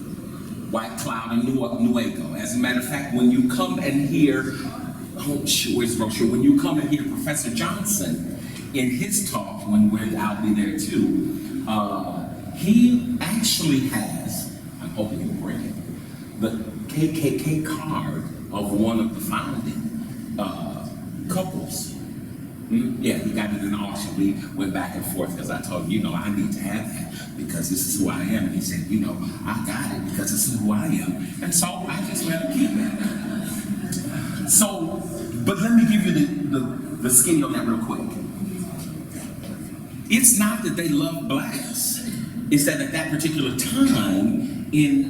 White Cloud and Nuevo. As a matter of fact, when you come and hear, where's the brochure? When you come and hear Professor Johnson in his talk, I'll be there too, he actually has, I'm hoping he'll bring it, the KKK card of one of the founding couples. Yeah, he got it in auction. We went back and forth because I told him, I need to have that because this is who I am. And he said, I got it because this is who I am. And so I just let him keep it. So, but let me give you the skinny on that real quick. It's not that they love blacks. It's that at that particular time in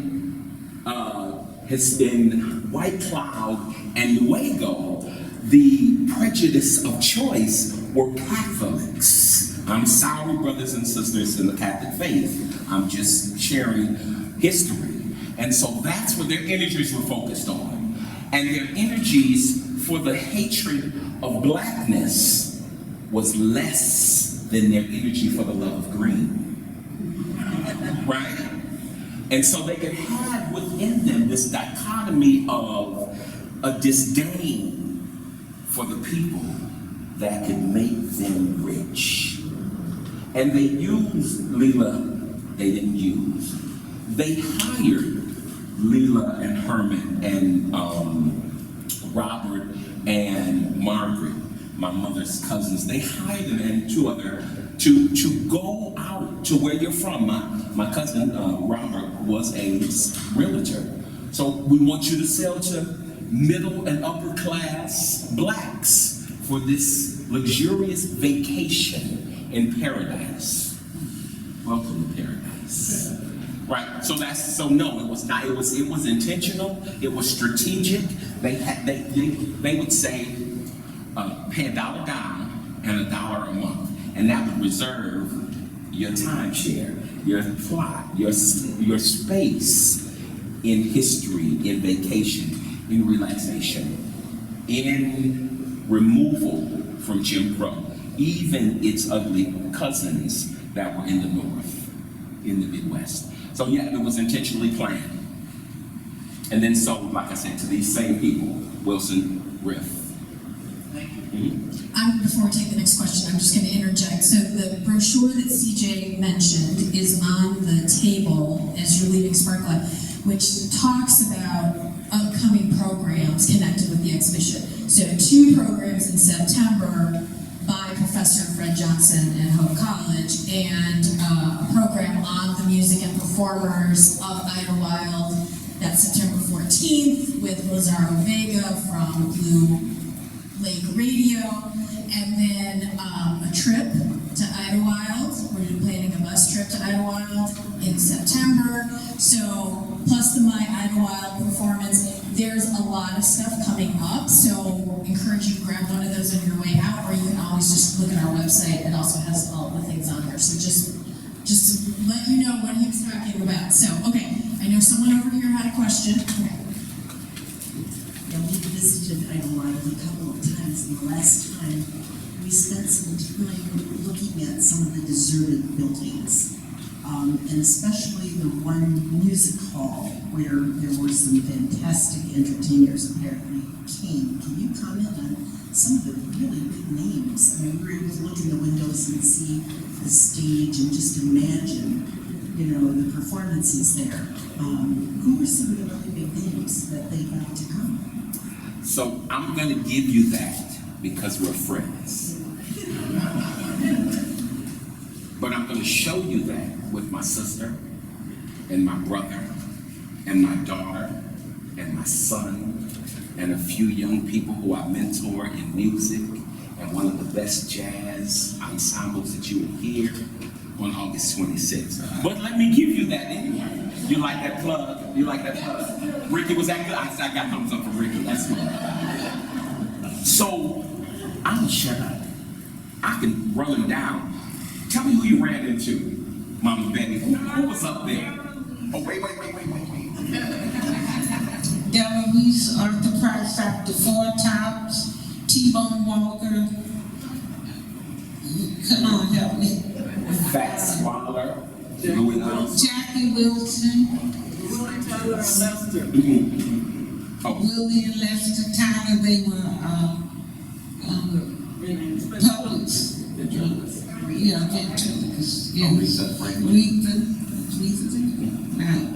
White Cloud and Nuevo, the prejudice of choice were Catholics. I'm sorry, brothers and sisters in the Catholic faith. I'm just sharing history. And so that's what their energies were focused on. And their energies for the hatred of blackness was less than their energy for the love of green. Right? And so they could have within them this dichotomy of a disdain for the people that could make them rich. And they used Leela, they didn't use. They hired Leela and Herman and Robert and Margaret, my mother's cousins. They hired them and 2 other to go out to where you're from. My cousin Robert was a realtor. So we want you to sell to middle and upper class blacks for this luxurious vacation in paradise. Welcome to paradise. Right, no, it was not. It was intentional. It was strategic. They would say, pay $1 down and $1 a month, and that would reserve your timeshare, your plot, your space in history, in vacation, in relaxation, in removal from Jim Crow, even its ugly cousins that were in the North, in the Midwest. So yeah, it was intentionally planned. And then so, like I said, to these same people, Wilson Riffe. Thank you. Mm-hmm. Before we take the next question, I'm just going to interject. So the brochure that CJ mentioned is on the table as you're leaving Sparklight, which talks about upcoming programs connected with the exhibition. So 2 programs in September by Professor Fred Johnson at Hope College, and a program on the music and performers of Idlewild. That's September 14th with Lazaro Vega from Blue Lake Radio, and then a trip to Idlewild. We're planning a bus trip to Idlewild in September. So, plus the My Idlewild performance. There's a lot of stuff coming up, so encourage you to grab one of those on your way out, or you can always just look at our website. It also has all the things on there. So just to let you know what he was talking about. So, okay, I know someone over here had a question. Okay. Yeah, we visited Idlewild a couple of times, and the last time we spent some time looking at some of the deserted buildings, and especially the one music hall where there were some fantastic entertainers apparently came. Can you comment on some of the really big names. I mean, we were able to look in the windows and see the stage and just imagine, the performances there. Who were some of the really big names that they got to come? So I'm going to give you that because we're friends. But I'm going to show you that with my sister and my brother and my daughter and my son and a few young people who I mentor in music and one of the best jazz ensembles that you will hear on August 26th. But let me give you that anyway. You like that plug? You like that plug? Ricky, was that good? I got thumbs up from Ricky. That's good. So, I'm gonna shut up. I can run them down. Tell me who you ran into, Mama Betty. Who was up there? Oh, wait. Deloise, Arthur Price, Dr. Four Tops, T-Bone Walker. Come on, help me. Fats Waller, Louis Wilson. Jackie Wilson, Oh, Willie and Lester Tyler, they were poets. Yeah, ventriloquists. Yeah. Aretha Franklin. Aretha. Right.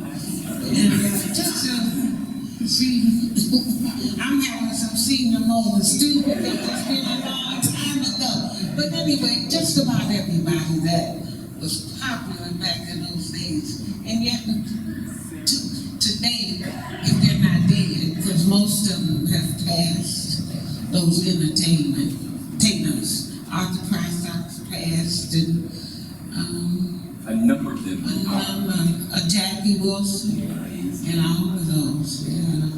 And see, I'm having some senior moments too because it's been a long time ago. But anyway, just about everybody that was popular back in those days. And yet, today, if they're not dead, because most of them have passed, those entertainers. Arthur Price passed, and a number of them. Jackie Wilson, and all of those. Yeah.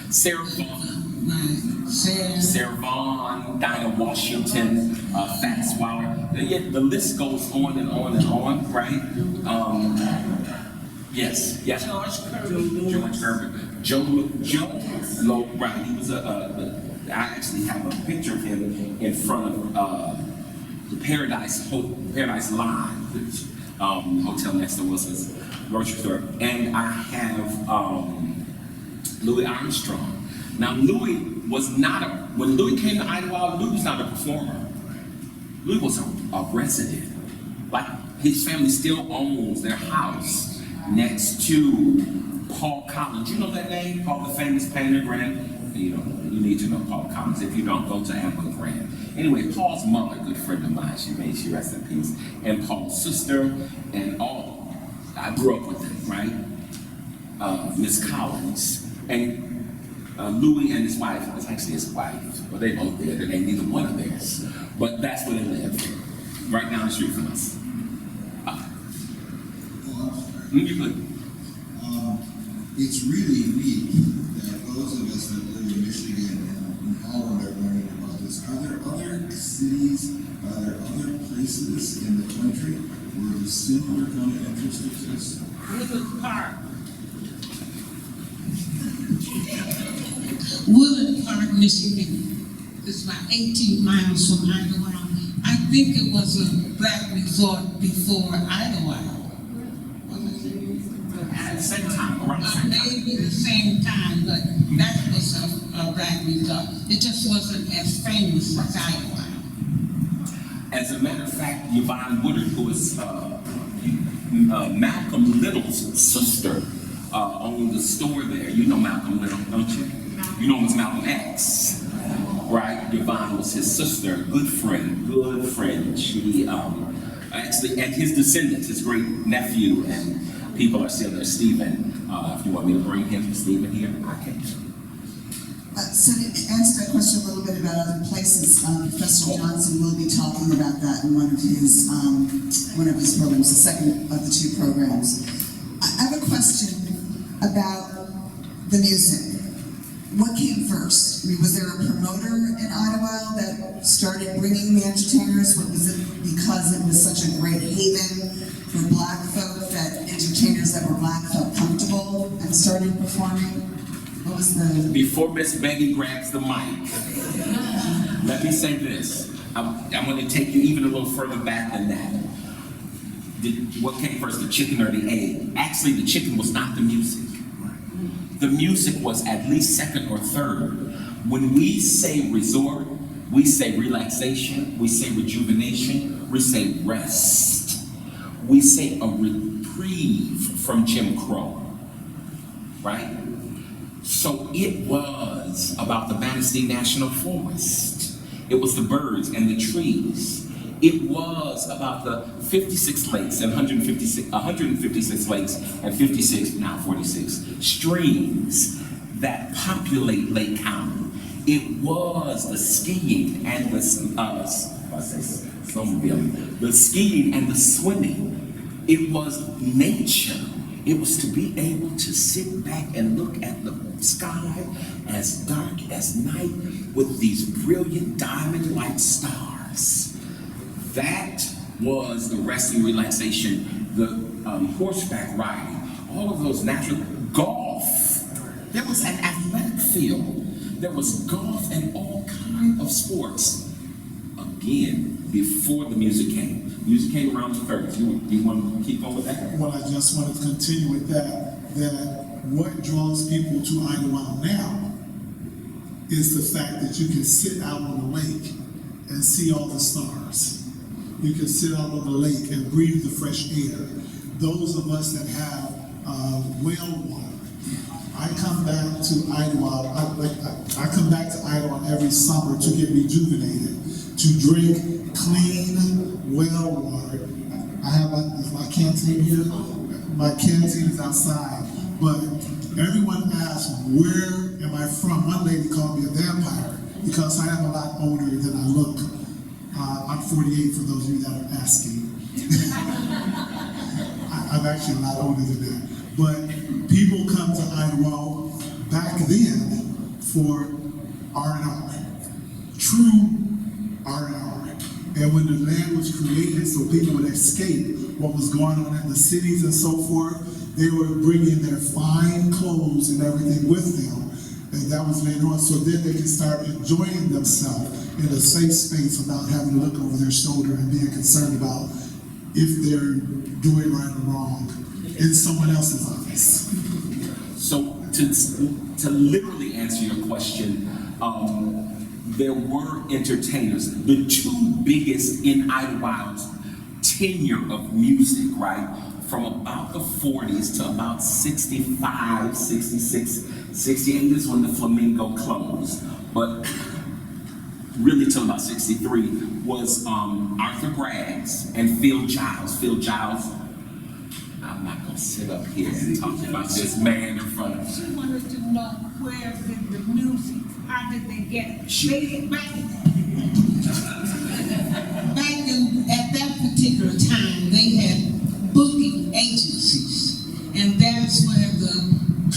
Sarah Vaughan. Right. Sarah Vaughan, Dinah Washington, Fats Waller. Yeah, the list goes on and on and on, right? Yes. George Kirby. Joe Lowe, right? He was I actually have a picture of him in front of the Paradise Live, hotel next to Wilson's grocery store, and I have Louis Armstrong. Now, Louis was not when Louis came to Idlewild, Louis was not a performer. Louis was a resident. Like, his family still owns their house next to Paul Collins. You know that name? Paul, the famous painter, you need to know Paul Collins. If you don't, go to Amber Grant. Anyway, Paul's mother, a good friend of mine, she rest in peace, and Paul's sister, and all, I grew up with them, right? Miss Collins, and Louis and his wife, it's actually his wife, but they both did, and they neither one of theirs, but that's where they live, right down the street from us. You could. It's really neat that those of us that live in Michigan and Holland are learning about this. Are there other cities, are there other places in the country where the similar kind of interest exists? Woodland Park. Woodland Park, Michigan. It's about 18 miles from Idlewild. I think it was a black resort before Idlewild. At the same time, around the same time. Maybe the same time, but that was a black resort. It just wasn't as famous as Idlewild. As a matter of fact, Yvonne Woodard, who is Malcolm Little's sister, owned the store there. You know Malcolm Little, don't you? You know him as Malcolm X, right? Yvonne was his sister, good friend. She actually, and his descendants, his great nephew, and people are still there. Stephen, if you want me to bring him, Stephen here, I can. So to answer that question a little bit about other places, Professor Johnson will be talking about that in one of his programs, the second of the two programs. I have a question about the music. What came first? I mean, was there a promoter in Idlewild that started bringing the entertainers? What was it because it was such a great haven for black folk that entertainers that were black felt comfortable and started performing? What was the... Before Miss Becky grabs the mic, let me say this. I'm going to take you even a little further back than that. What came first, the chicken or the egg? Actually, the chicken was not the music. The music was at least second or third. When we say resort, We say relaxation, we say rejuvenation, we say rest. We say a reprieve from Jim Crow, right? So it was about the Manistee National Forest. It was the birds and the trees. It was about the 56 lakes and 156 lakes and 46 streams that populate Lake County. It was the skiing and the skiing and the swimming. It was nature. It was to be able to sit back and look at the sky as dark as night with these brilliant diamond-like stars. That was the rest and relaxation, the horseback riding, all of those natural golf. There was an athletic field. There was golf and all kinds of sports. Again, before the music came. Music came around the 30s. You want to keep on with that? Well, I just want to continue with that what draws people to Idlewild now is the fact that you can sit out on the lake and see all the stars. You can sit out on the lake and breathe the fresh air. Those of us that have well water, I come back to Idlewild. I come back to Idlewild every summer to get rejuvenated, to drink clean well water. I have my canteen here. My canteen is outside. But everyone asks, where am I from? One lady called me a vampire because I am a lot older than I look. I'm 48 for those of you that are asking. I'm actually a lot older than that. But people come to Idlewild back then for R&R, true R&R. And when the land was created so people would escape what was going on in the cities and so forth, they were bringing their fine clothes and everything with them. And that was later on, so then they could start enjoying themselves in a safe space without having to look over their shoulder and being concerned about if they're doing right or wrong in someone else's eyes. So to literally answer your question, there were entertainers. The two biggest in Idlewild's tenure of music, right? From about the 40s to about 65, 66, 68 is when the Flamingo closed. But really till about 63 was Arthur Braggs and Phil Giles. Phil Giles, I'm not gonna sit up here and talk about this man in front of me. She wanted to know where did the music, how did they get it? At that particular time, they had booking agencies, and that's where the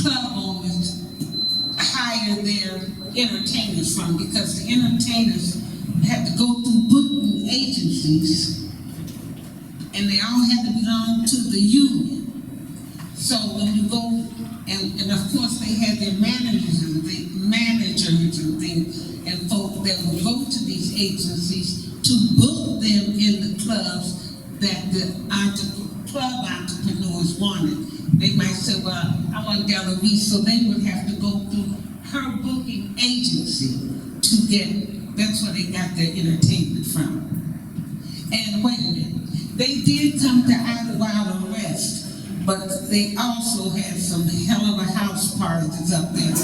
club owners hire their entertainers from, because the entertainers had to go through booking agencies, and they all had to belong to the union. So when you go, and of course they had their managers and things, and folk that would go to these agencies to book them in the clubs that the club entrepreneurs wanted. They might say, well, I want Gallery, so they would have to go through her booking agency to get, that's where they got their entertainment from. And wait a minute, they did come to Idlewild and rest, but they also had some hell of a house parties up there.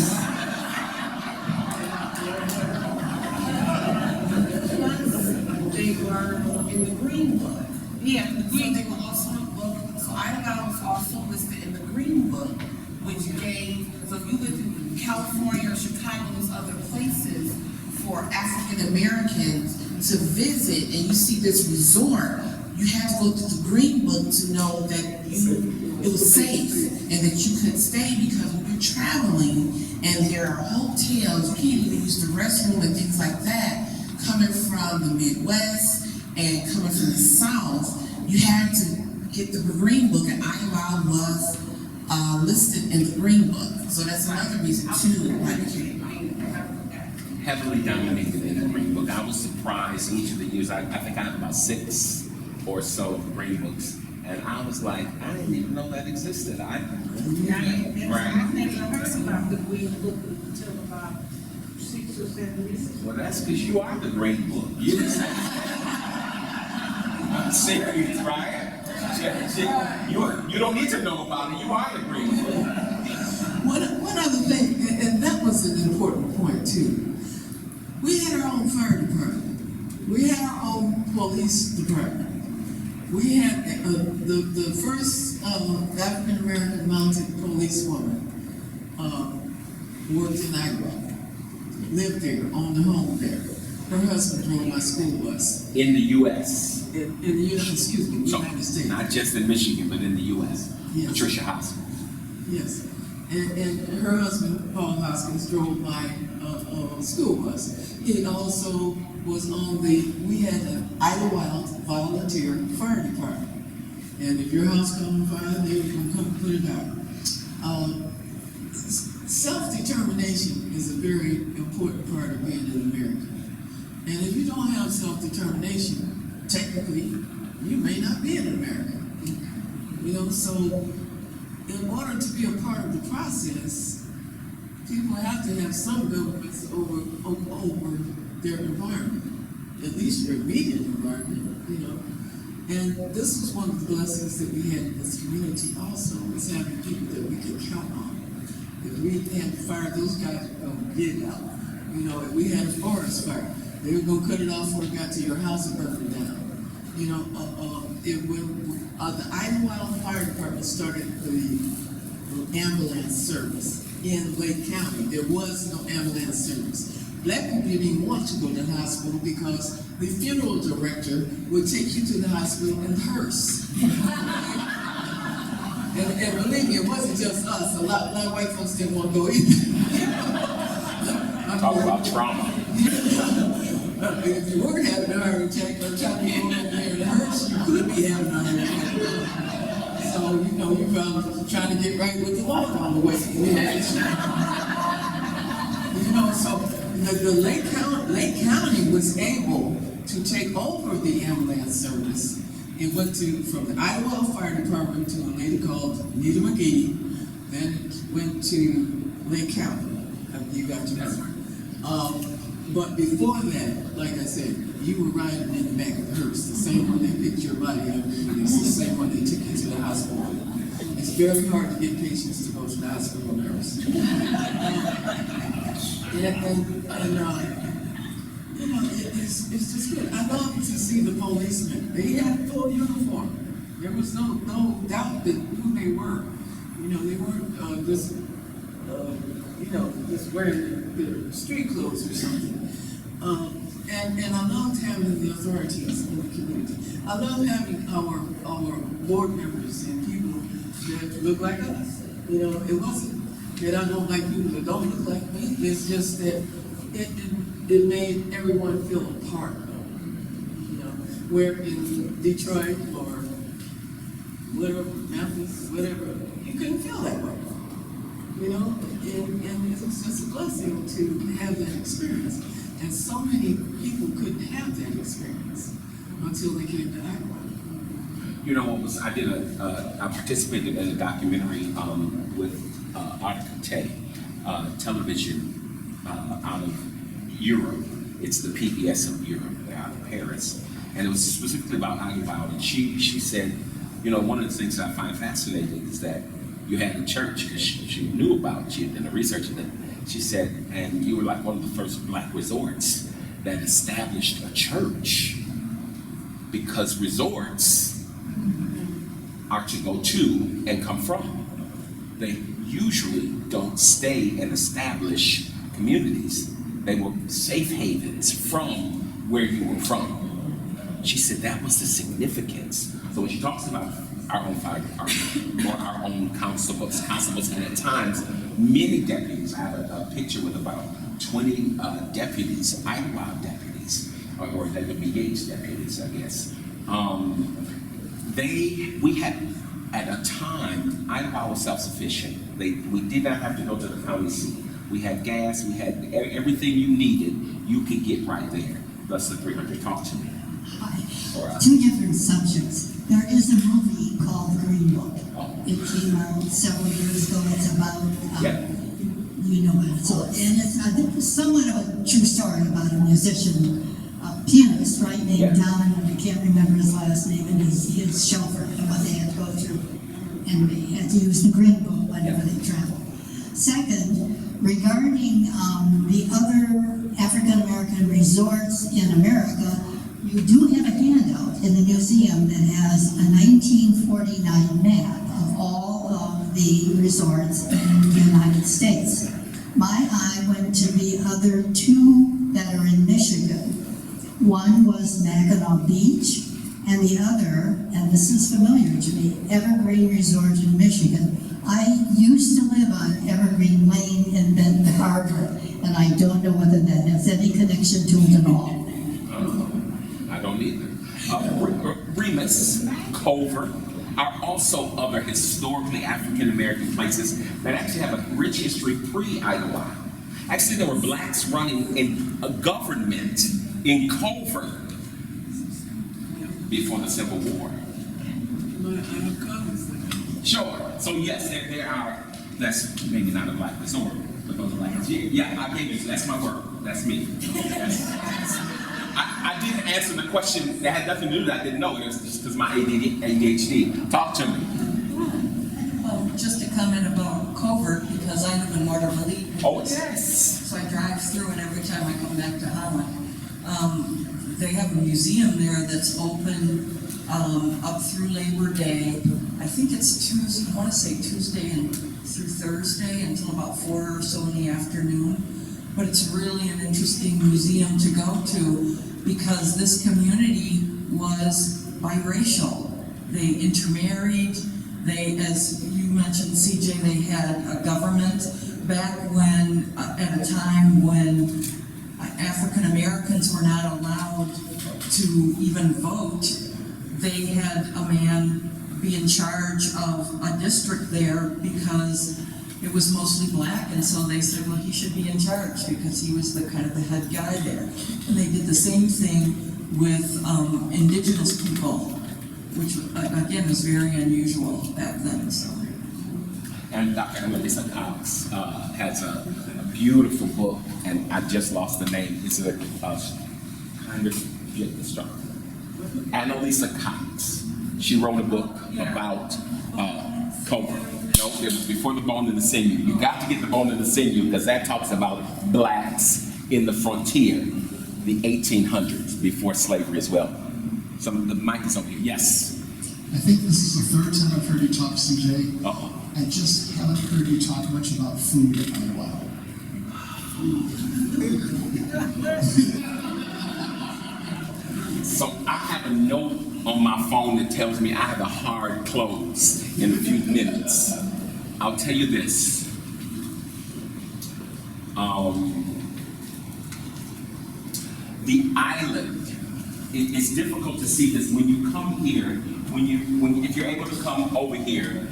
They were in the Green Book. Yeah, the So Green they were also, so Idlewild was also listed in the Green Book, which gave, so if you lived in California or Chicago, those other places for African Americans to visit, and you see this resort, you had to go through the Green Book to know that it was safe and that you could stay, because when you're traveling and there are hotels, you can't even use the restroom and things like that, coming from the Midwest and coming from the South, you had to get the Green Book, and Idlewild was listed in the Green Book. So that's another reason too. Heavily dominated in the Green Book. I was surprised each of the years. I think I had about 6 or so Green Books. And I was like, I didn't even know that existed. I never heard about the Green Book until about 6 Well, that's because you are the Green Book. You I'm serious, right? You don't need to know about it. You are the Green Book. One other thing, and that was an important point too. We had our own fire department. We had our own police department. We had the first African American mounted policewoman worked in Idlewild. Lived there, owned a home there. Her husband drove my school bus. In the U.S. In the United States. Not just in Michigan, but in the U.S. Yes. Patricia Hoskins. Yes. And her husband, Paul Hoskins, drove my school bus. He also was on we had an Idlewild volunteer fire department. And if your house caught on fire, they were going to come put it out. Self-determination is a very important part of being an American. And if you don't have self-determination, technically, you may not be an American. You know, so in order to be a part of the process, people have to have some governance over their environment, at least their immediate environment, you know. And this was one of the blessings that we had in this community also, was having people that we could count on. If we had to fire, those guys were going to get it out. You know, if we had a forest fire, they were going to cut it off before it got to your house and burn it down. You know, the Idlewild Fire Department started the ambulance service in Lake County. There was no ambulance service. Black people didn't even want to go to the hospital because the funeral director would take you to the hospital in a hearse. And believe me, it wasn't just us. A lot of white folks didn't want to go either. Talk about trauma. If you weren't having a heart attack or trying to go over there in a hearse, you could be having a heart attack. So, you know, you're probably trying to get right with the Lord on the way. You know, so the Lake County was able to take over the ambulance service. It went from the Idlewild Fire Department to a lady called Nita McGee. Then it went to Lake County. You got your answer. But before that, like I said, you were riding in the back of the hearse. The same one they picked your body up. It's the same one they took you to the hospital. It's very hard to get patients to go to the hospital in a hearse. You know, it's just good. I love to see the policemen. They had full uniform. There was no doubt that who they were. You know, they weren't just wearing their street clothes or something. And I loved having the authorities in the community. I love having our board members and people that look like us. You know, it wasn't that I don't like people that don't look like me. It's just that it made everyone feel a part of it. You know, where in Detroit or whatever, Memphis, whatever, you couldn't feel that way. You know, and it was just a blessing to have that experience. And so many people couldn't have that experience until they came to Idlewild. You know, I participated in a documentary with Arthur Tay, television out of Europe. It's the PBS of Europe, out of Paris. And it was specifically about Idlewild. And she said, you know, one of the things that I find fascinating is that you had a church, because she knew about it, she had done the research in it. She said, and you were like one of the first black resorts that established a church, because resorts are to go to and come from. They usually don't stay and establish communities. They were safe havens from where you were from. She said that was the significance. So when she talks about our own fire department or our own constables, and at times many deputies. I have a picture with about 20 deputies, Idlewild deputies, or they would be Yates deputies, I guess. We had, at a time, Idlewild was self-sufficient. We did not have to go to the county seat. We had gas, we had everything you needed, you could get right there. Less than 300, talk to me. Hi. Two different subjects. There is a movie called The Green Book. It came out several years ago. It's about you know it. So, and it's, I think it's somewhat of a true story about a musician, pianist, right, named Don, and I can't remember his last name, and his chauffeur, and what they had to go through. And they had to use the green book whenever they traveled. Second, regarding the other African American resorts in America, you do have a handout in the museum that has a 1949 map of all of the resorts in the United States. My eye went to the other two that are in Michigan. One was Mackinac Beach, and the other, and this is familiar to me, Evergreen Resort in Michigan. I used to live on Evergreen Lane in Benton Harbor, and I don't know whether that has any connection to it at all. I don't either. Remus, Culver are also other historically African American places that actually have a rich history pre-Idlewild. Actually, there were blacks running in a government in Culver before the Civil War. Sure. So yes, there are. That's maybe not a black resort, but those are blacks. Yeah, I gave you. That's my word. That's me. I didn't answer the question that had nothing to do with that. I didn't know. It was just because my ADHD. Talk to me. Just to comment about Covert, because I live in Waterville. Oh, yes. So I drive through it every time I come back to Holland. They have a museum there that's open up through Labor Day. I think it's Tuesday, I want to say Tuesday and through Thursday until about 4 or so in the afternoon. But it's really an interesting museum to go to because this community was biracial. They intermarried. They, as you mentioned, CJ, they had a government back when, at a time when African Americans were not allowed to even vote. They had a man be in charge of a district there because it was mostly black, and so they said, well, he should be in charge because he was the kind of the head guy there. And they did the same thing with indigenous people, which again was very unusual back then. So. And Dr. Annalisa Cox has a beautiful book, and I just lost the name. It's a kind of get the start. Annalisa Cox. She wrote a book about Culver. No, it was before the bone and the sinew. You got to get the bone and the sinew because that talks about blacks in the frontier, the 1800s, before slavery as well. The mic is over here. Yes. I think this is the third time I've heard you talk, CJ. Uh-oh. I just haven't heard you talk much about food at Idlewild. So I have a note on my phone that tells me I have a hard close in a few minutes. I'll tell you this. The island, it's difficult to see this when you come here, if you're able to come over here.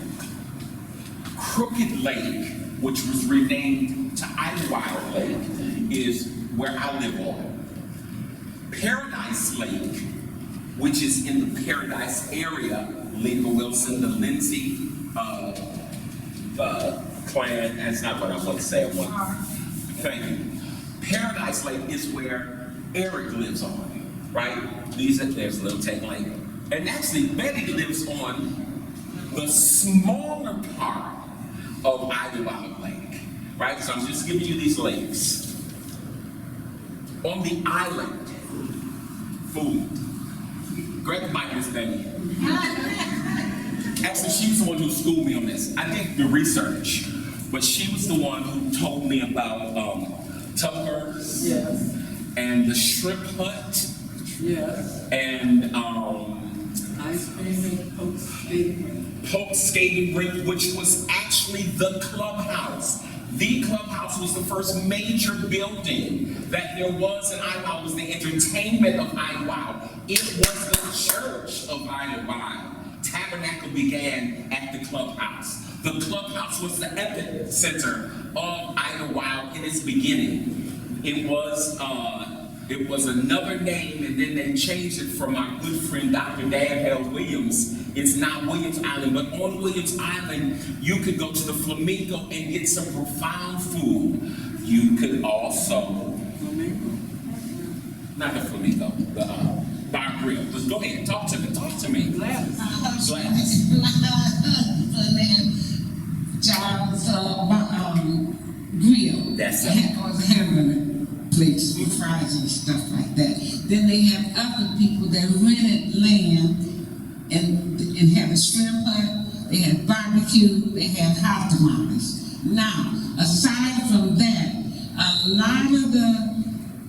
Crooked Lake, which was renamed to Idlewild Lake, is where I live on. Paradise Lake, which is in the Paradise area, Lena Wilson, the Lindsay clan, that's not what I want to say. Thank you. Paradise Lake is where Eric lives on, right? There's a little Tank Lake. And actually, Betty lives on the smaller part of Idlewild Lake, right? So I'm just giving you these lakes. On the island, food. Grab the mic, Miss Betty. Actually, she was the one who schooled me on this. I did the research, but she was the one who told me about Tucker's, Yes. and the Shrimp Hut, Yes. and Ice cream and Coke skating. Polk Skating Rink, which was actually the clubhouse. The clubhouse was the first major building that there was in Idlewild. It was the entertainment of Idlewild. It was the church of Idlewild. Tabernacle began at the clubhouse. The clubhouse was the epicenter of Idlewild in its beginning. It was another name, and then they changed it from our good friend Dr. Dan Hale Williams It's not Williams Island, but on Williams Island, you could go to the Flamingo and get some profound food. You could also, not the Flamingo, the Bar Grill. Just go ahead, talk to me. Gladys. Charles Grill. That's it. Was having a place with fries and stuff like that. Then they have other people that rented land and had a shrimp hut, they had barbecue, they had hot tamales. Now, aside from that, a lot of the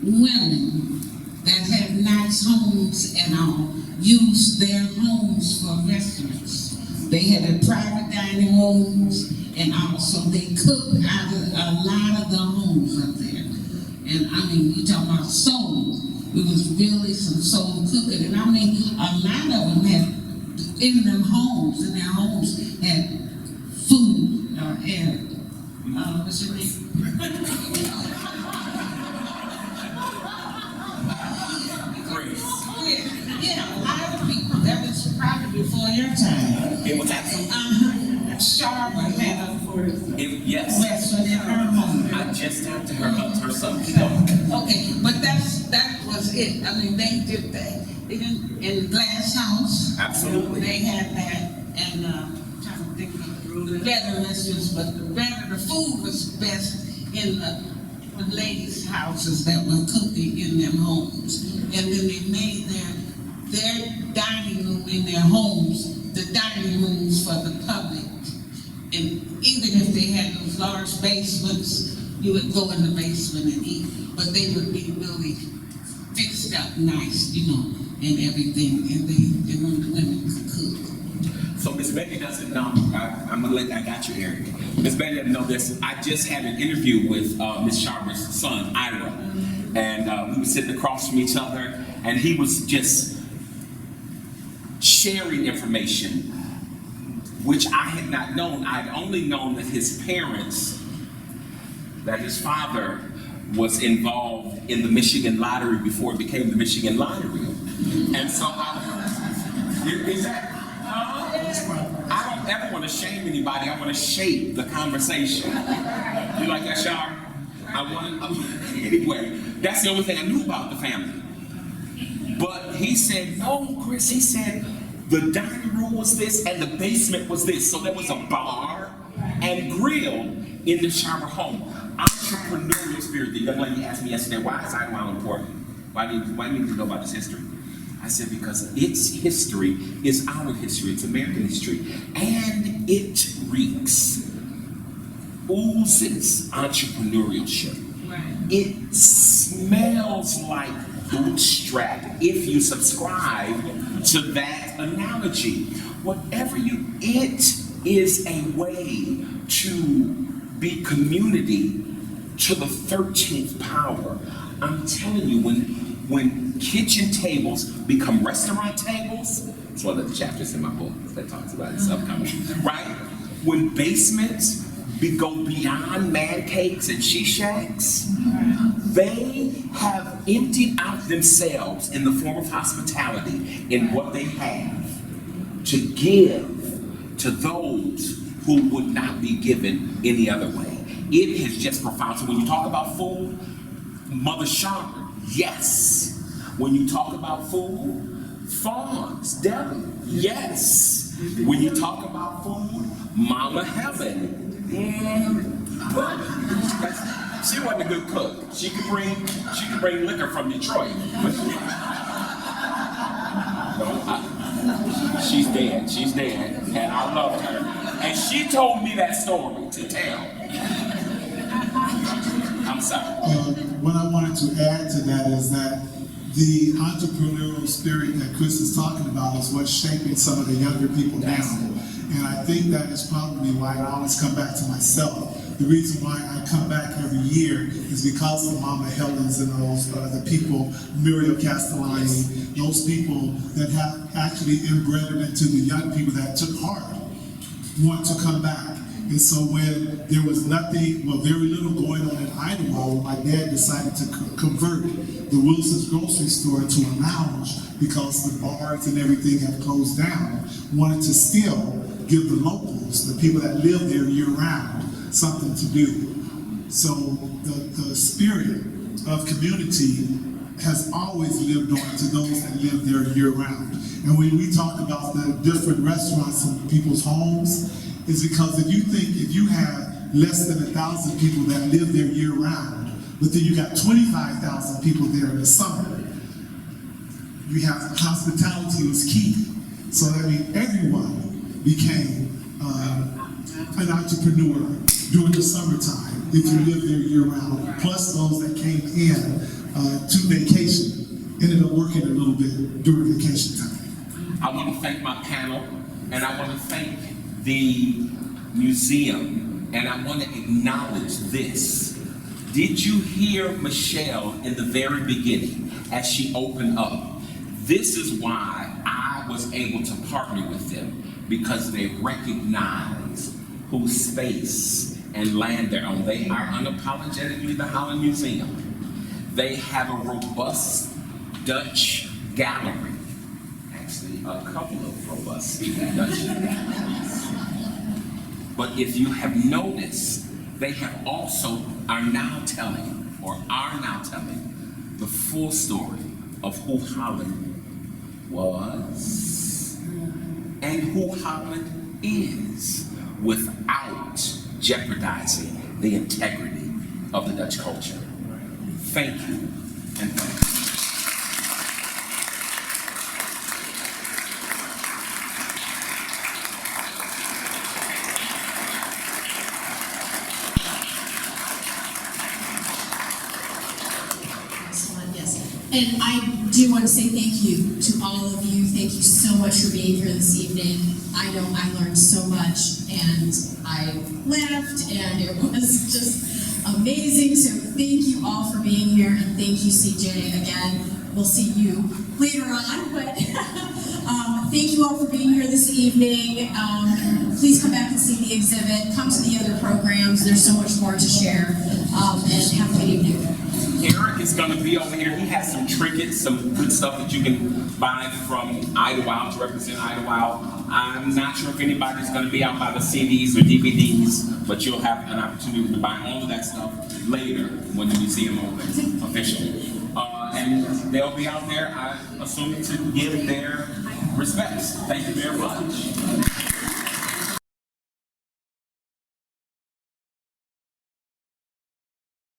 women that had nice homes and all used their homes for restaurants. They had a private dining rooms, and also they cooked out of a lot of the homes up there. And I mean, you talking about soul. It was really some soul cooking. And I mean, a lot of them had, in their homes had food, what's your name? Yeah, a lot of people. That was probably before your time. It was absolutely. Sharma had a Yes. restaurant in her home. I just talked to her son. Okay, but that was it. I mean, they did that. They didn't, in the glass house. Absolutely. They had that, and trying to think of the better restaurants, but the food was best in the ladies' houses that were cooking in their homes. And then they made their dining room in their homes, the dining rooms for the public. And even if they had those large basements, you would go in the basement and eat, but they would be really fixed up nice, and everything, and the women could cook. So Miss Betty doesn't know. I got you, Eric. Miss Betty doesn't know this. I just had an interview with Miss Sharma's son, Ira, and we were sitting across from each other, and he was just sharing information which I had not known. I had only known that his parents, that his father was involved in the Michigan lottery before it became the Michigan lottery. And so I don't ever want to shame anybody. I want to shape the conversation. You like that, Shar? Anyway, that's the only thing I knew about the family. But he said, no, Chris, he said, the dining room was this and the basement was this. So there was a bar and grill in the Sharma home. Entrepreneurial spirit. The young lady asked me yesterday, why is Idlewild important? Why do you need to know about this history? I said, because its history is our history. It's American history. And it reeks, oozes entrepreneurship. Right. It smells like bootstrap if you subscribe to that analogy. It is a way to be community to the 13th power. I'm telling you, when kitchen tables become restaurant tables, it's one of the chapters in my book that talks about this upcoming, right? When basements go beyond man cakes and she shacks, they have emptied out themselves in the form of hospitality in what they have to give to those who would not be given any other way. It is just profound. So when you talk about food, Mother Sharma, yes. When you talk about food, farms, deli, yes. When you talk about food, Mama Helen. She wasn't a good cook. She could bring liquor from Detroit. She's dead. She's dead, and I loved her. And she told me that story to tell. I'm sorry. What I wanted to add to that is that the entrepreneurial spirit that Chris is talking about is what's shaping some of the younger people now. And I think that is probably why I always come back to myself. The reason why I come back every year is because of Mama Helens and those the people, Muriel Castellani, those people that have actually inbred it into the young people that took heart, want to come back And so when there was nothing, well, very little going on in Idlewild, my dad decided to convert the Wilson's grocery store to a lounge because the bars and everything had closed down. Wanted to still give the locals, the people that live there year round, something to do. So the spirit of community has always lived on to those that live there year round. And when we talk about the different restaurants in people's homes, is because if you have less than 1,000 people that live there year round, but then you got 25,000 people there in the summer, you have hospitality was key. So I mean, everyone became an entrepreneur during the summertime if you live there year round. Plus those that came in to vacation ended up working a little bit during vacation time. I want to thank my panel, and I want to thank the museum, and I want to acknowledge this. Did you hear Michelle in the very beginning as she opened up? This is why I was able to partner with them, because they recognize whose space and land they're on. They are unapologetically the Holland Museum. They have a robust Dutch gallery. Actually, a couple of robust Dutch galleries. But if you have noticed, they have also are now telling the full story of who Holland was and who Holland is without jeopardizing the integrity of the Dutch culture. Thank you, and thank you. And I do want to say thank you to all of you. Thank you so much for being here this evening. I know I learned so much, and I laughed, and it was just amazing. So thank you all for being here, and thank you, CJ. Again, we'll see you later on, but thank you all for being here this evening. Please come back and see the exhibit. Come to the other programs. There's so much more to share, and have a good evening. Eric is going to be over here. He has some trinkets, some good stuff that you can buy from Idlewild to represent Idlewild. I'm not sure if anybody's going to be out by the CDs or DVDs, but you'll have an opportunity to buy all of that stuff later when the museum opens officially. And they'll be out there, I assume, to give their respects. Thank you very much.